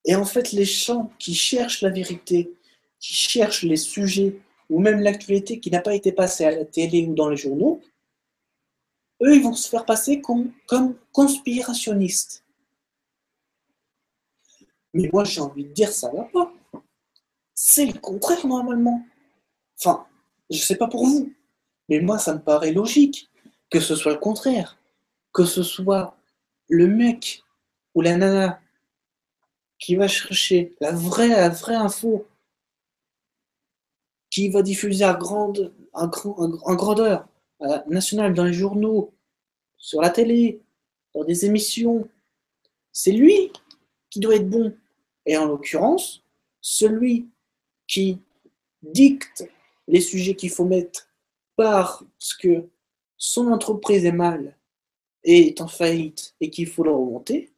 Et en fait, les gens qui cherchent la vérité, qui cherchent les sujets, ou même l'actualité qui n'a pas été passée à la télé ou dans les journaux, eux, ils vont se faire passer comme conspirationnistes. Mais moi, j'ai envie de dire, ça va pas. C'est le contraire, normalement. Enfin, je sais pas pour vous, mais moi, ça me paraît logique que ce soit le contraire. Que ce soit le mec ou la nana qui va chercher la vraie info, qui va diffuser en grandeur nationale dans les journaux, sur la télé, dans des émissions. C'est lui qui doit être bon. Et en l'occurrence, celui qui dicte les sujets qu'il faut mettre parce que son entreprise est mal et est en faillite et qu'il faut le remonter,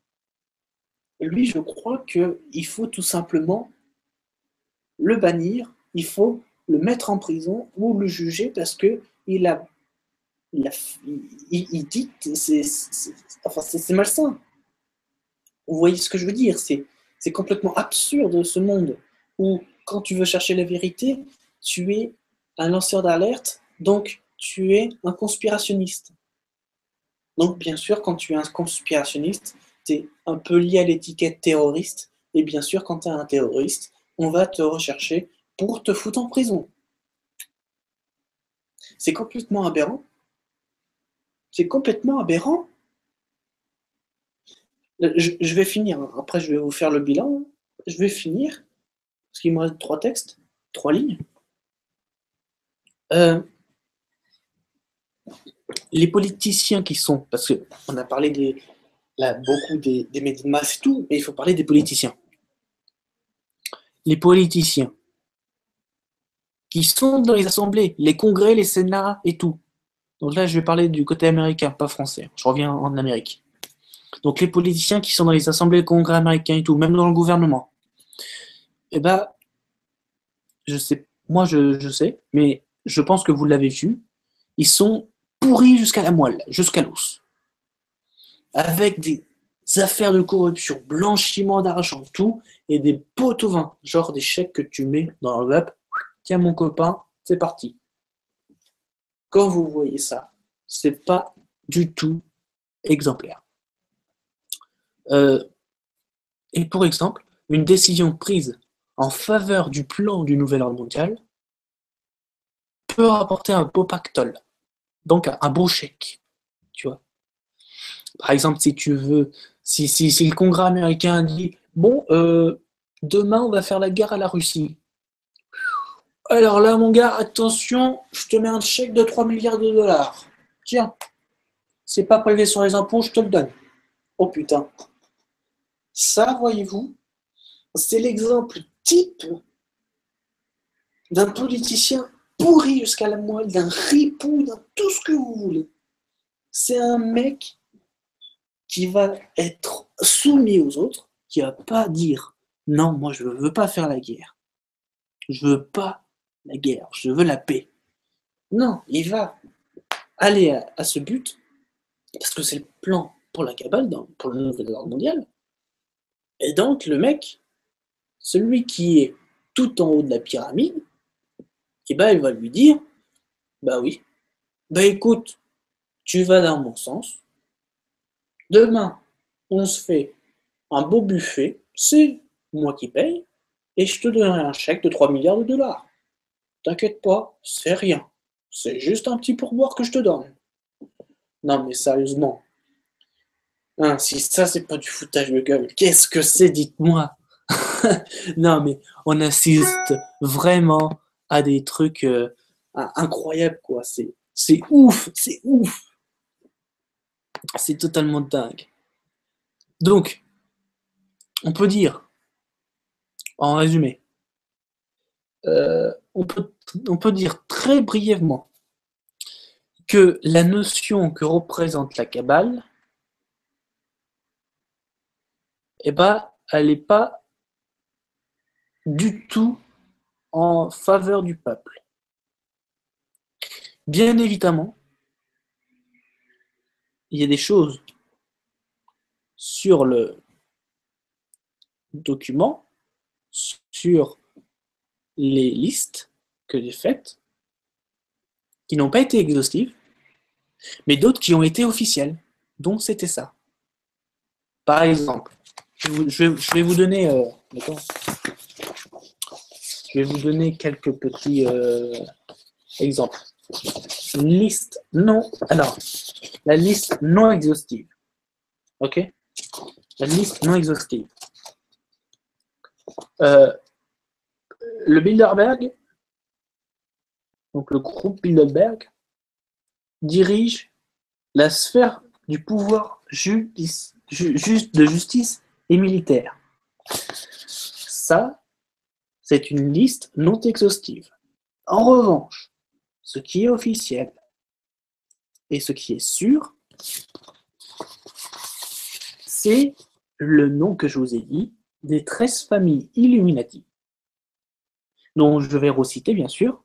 lui, je crois qu'il faut tout simplement le bannir, il faut le mettre en prison ou le juger parce que il a, il, a, il dicte, c'est malsain. Vous voyez ce que je veux dire? C'est complètement absurde ce monde où quand tu veux chercher la vérité, tu es un lanceur d'alerte, donc tu es un conspirationniste. Donc bien sûr, quand tu es un conspirationniste, tu es un peu lié à l'étiquette terroriste, et bien sûr, quand tu es un terroriste, on va te rechercher pour te foutre en prison. C'est complètement aberrant. C'est complètement aberrant. Je vais finir, après je vais vous faire le bilan. Je vais finir, parce qu'il me reste 3 textes, 3 lignes. Euh, les politiciens qui sont, parce qu'on a parlé beaucoup des médias de masse et tout, mais il faut parler des politiciens. Les politiciens qui sont dans les assemblées, les congrès, les sénats et tout. Donc là, je vais parler du côté américain, pas français. Je reviens en Amérique. Donc les politiciens qui sont dans les assemblées, les congrès américains et tout, même dans le gouvernement. Eh ben, je sais, moi je sais, mais je pense que vous l'avez vu, ils sont pourris jusqu'à la moelle, jusqu'à l'os. Avec des affaires de corruption, blanchiment d'argent, tout, et des pots au vin, genre des chèques que tu mets dans l'enveloppe. Tiens mon copain, c'est parti. Quand vous voyez ça, c'est pas du tout exemplaire. Et pour exemple, une décision prise en faveur du plan du nouvel ordre mondial peut rapporter un beau pactole, donc un beau chèque, tu vois. Par exemple, si tu veux, si le Congrès américain dit, bon, demain on va faire la guerre à la Russie. Alors là, mon gars, attention, je te mets un chèque de 3 milliards de dollars. Tiens, c'est pas prélevé sur les impôts, je te le donne. Oh putain. Ça, voyez-vous, c'est l'exemple type d'un politicien pourri jusqu'à la moelle, d'un ripou, d'un tout ce que vous voulez. C'est un mec qui va être soumis aux autres, qui va pas dire non, moi je veux pas faire la guerre. Je veux pas la guerre, je veux la paix. Non, il va aller à ce but, parce que c'est le plan pour la cabale, pour le nouvel ordre mondial. Et donc le mec, celui qui est tout en haut de la pyramide, eh ben, il va lui dire, bah oui, bah écoute, tu vas dans mon sens, demain, on se fait un beau buffet, c'est moi qui paye, et je te donnerai un chèque de 3 milliards de dollars. T'inquiète pas, c'est rien. C'est juste un petit pourboire que je te donne. Non, mais sérieusement. Hein, si ça, c'est pas du foutage de gueule, qu'est-ce que c'est, dites-moi? Non, mais on assiste vraiment à des trucs incroyables, quoi. C'est ouf, c'est ouf. C'est totalement dingue. Donc, on peut dire, en résumé, on peut dire très brièvement que la notion que représente la Kabbale, eh ben, elle n'est pas du tout en faveur du peuple. Bien évidemment, il y a des choses sur le document, sur les listes que j'ai faites, qui n'ont pas été exhaustives, mais d'autres qui ont été officielles. Donc c'était ça. Par exemple, je vais vous donner, je vais vous donner quelques petits exemples. Une liste non, alors la liste non exhaustive, ok? La liste non exhaustive. Le Bilderberg, donc le groupe Bilderberg, dirige la sphère du pouvoir de justice et militaire. Ça, c'est une liste non exhaustive. En revanche, ce qui est officiel et ce qui est sûr, c'est le nom que je vous ai dit des 13 familles Illuminati, dont je vais reciter bien sûr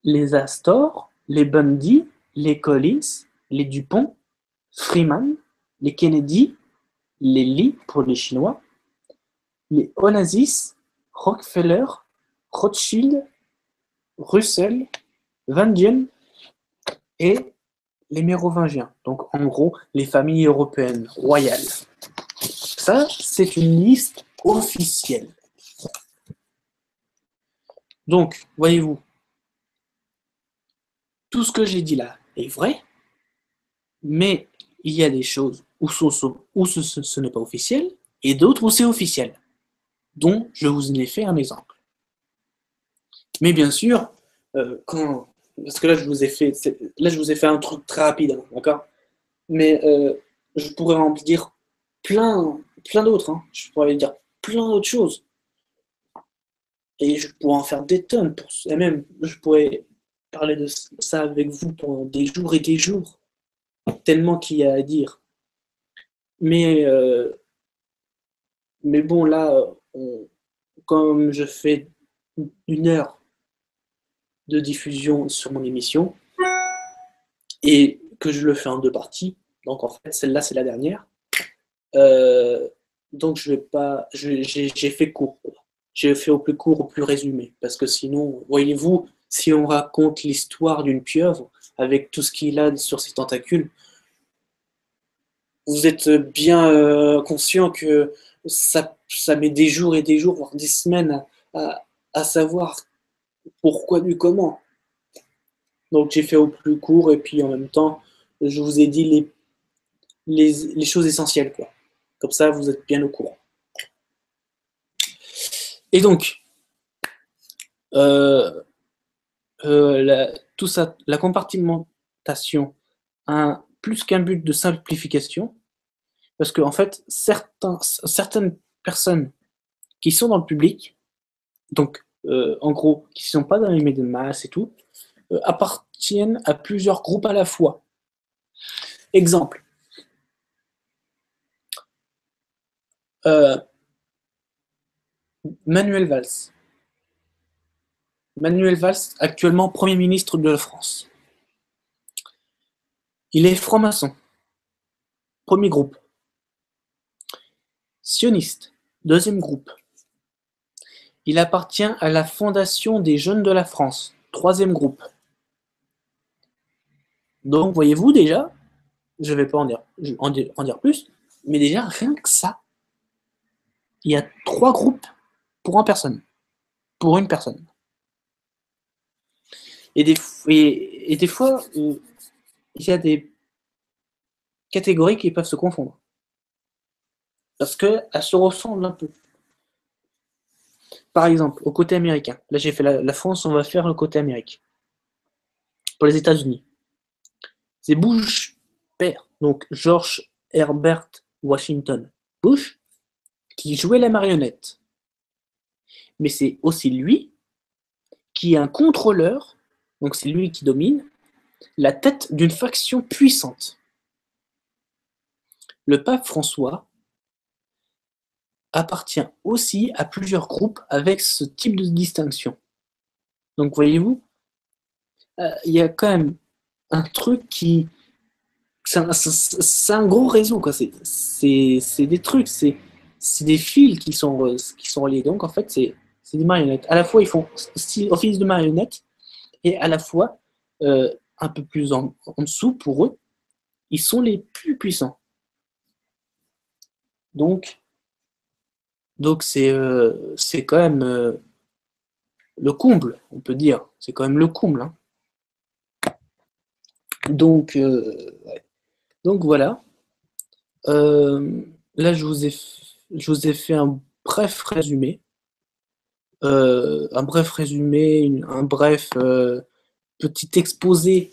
les Astor, les Bundy, les Collins, les Dupont, Freeman, les Kennedy, les Lee pour les Chinois, les Onassis, Rockefeller, Rothschild, Russell, Van Dien et les Mérovingiens. Donc en gros, les familles européennes royales. Ça, c'est une liste officielle. Donc, voyez-vous, tout ce que j'ai dit là est vrai, mais il y a des choses où ce n'est pas officiel et d'autres où c'est officiel, dont je vous ai fait un exemple. Mais bien sûr, parce que là je vous ai fait un truc très rapide, hein, d'accord? Mais je pourrais en dire plein d'autres, hein. Je pourrais dire plein d'autres choses. Et je pourrais en faire des tonnes. Et même, je pourrais parler de ça avec vous pendant des jours et des jours. Tellement qu'il y a à dire. Mais, euh, mais bon, là, comme je fais 1 heure de diffusion sur mon émission, et que je le fais en 2 parties, donc en fait, celle-là, c'est la dernière. Donc, je vais pas. J'ai fait court, quoi. J'ai fait au plus court, au plus résumé. Parce que sinon, voyez-vous, si on raconte l'histoire d'une pieuvre, avec tout ce qu'il a sur ses tentacules, vous êtes bien conscient que ça met des jours et des jours, voire des semaines à savoir pourquoi du comment. Donc j'ai fait au plus court et puis en même temps, je vous ai dit les choses essentielles, quoi. Comme ça, vous êtes bien au courant. Et donc, euh, tout ça, la compartimentation a plus qu'un but de simplification, parce qu'en fait, certaines personnes qui sont dans le public, donc en gros, qui ne sont pas dans les médias de masse et tout, appartiennent à plusieurs groupes à la fois. Exemple, Manuel Valls. Manuel Valls, actuellement Premier ministre de la France. Il est franc-maçon. Premier groupe. Sioniste. Deuxième groupe. Il appartient à la Fondation des Jeunes de la France. Troisième groupe. Donc, voyez-vous déjà, je ne vais pas en dire plus, mais déjà, rien que ça, il y a 3 groupes pour une personne. Et des fois, il y a des catégories qui peuvent se confondre. Parce qu'elles se ressemblent un peu. Par exemple, au côté américain. Là, j'ai fait la France, on va faire le côté américain. Pour les États-Unis. C'est Bush père, donc George Herbert Washington Bush, qui jouait la marionnette. Mais c'est aussi lui qui est un contrôleur, donc c'est lui qui domine, la tête d'une faction puissante. Le pape François appartient aussi à plusieurs groupes avec ce type de distinction. Donc voyez-vous, il y a quand même un truc qui... C'est un gros réseau, quoi. C'est des trucs, c'est des fils qui sont reliés. Donc en fait, c'est des marionnettes. À la fois, ils font office de marionnettes, et à la fois, un peu plus en dessous, pour eux, ils sont les plus puissants. Donc c'est quand même le comble, on peut dire. C'est quand même le comble. Hein. Donc voilà. Là, je vous ai fait un bref résumé. Un bref petit exposé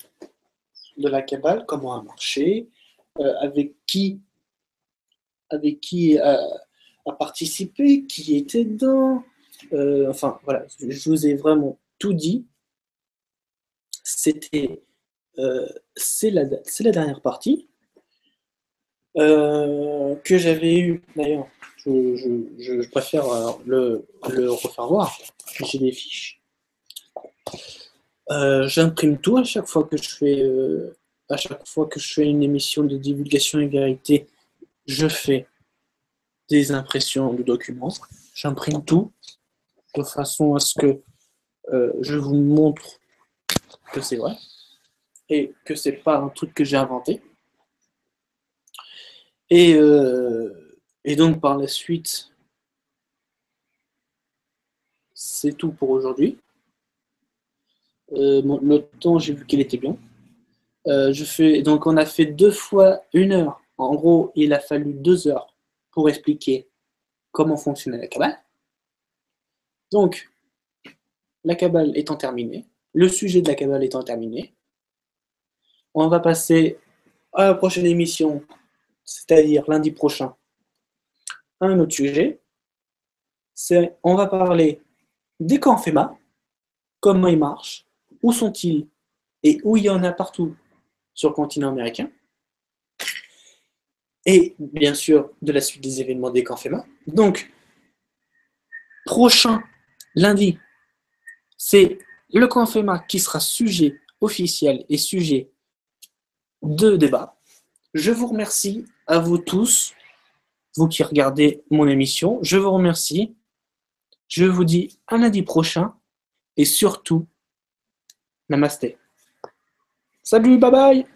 de la Kabbale, comment a marché, avec qui a participé, qui était dedans. Enfin, voilà, je vous ai vraiment tout dit. C'est la dernière partie que j'avais eue, d'ailleurs. Je préfère le refaire voir. J'ai des fiches. J'imprime tout à chaque fois que je fais une émission de divulgation et vérité. Je fais des impressions de documents. J'imprime tout de façon à ce que je vous montre que c'est vrai et que c'est pas un truc que j'ai inventé. Et donc par la suite, c'est tout pour aujourd'hui. Le temps, j'ai vu qu'il était bien. Donc on a fait 2 fois 1 heure. En gros, il a fallu 2 heures pour expliquer comment fonctionnait la Kabbale. Donc, la Kabbale étant terminée, le sujet de la Kabbale étant terminé, on va passer à la prochaine émission, c'est-à-dire lundi prochain, à un autre sujet. On va parler des camps FEMA, comment ils marchent, où sont-ils et où il y en a partout sur le continent américain. Et bien sûr, de la suite des événements des camps FEMA. Donc, prochain lundi, c'est le camp FEMA qui sera sujet officiel et sujet de débat. Je vous remercie à vous tous, vous qui regardez mon émission. Je vous remercie. Je vous dis à lundi prochain et surtout, namasté. Salut, bye bye!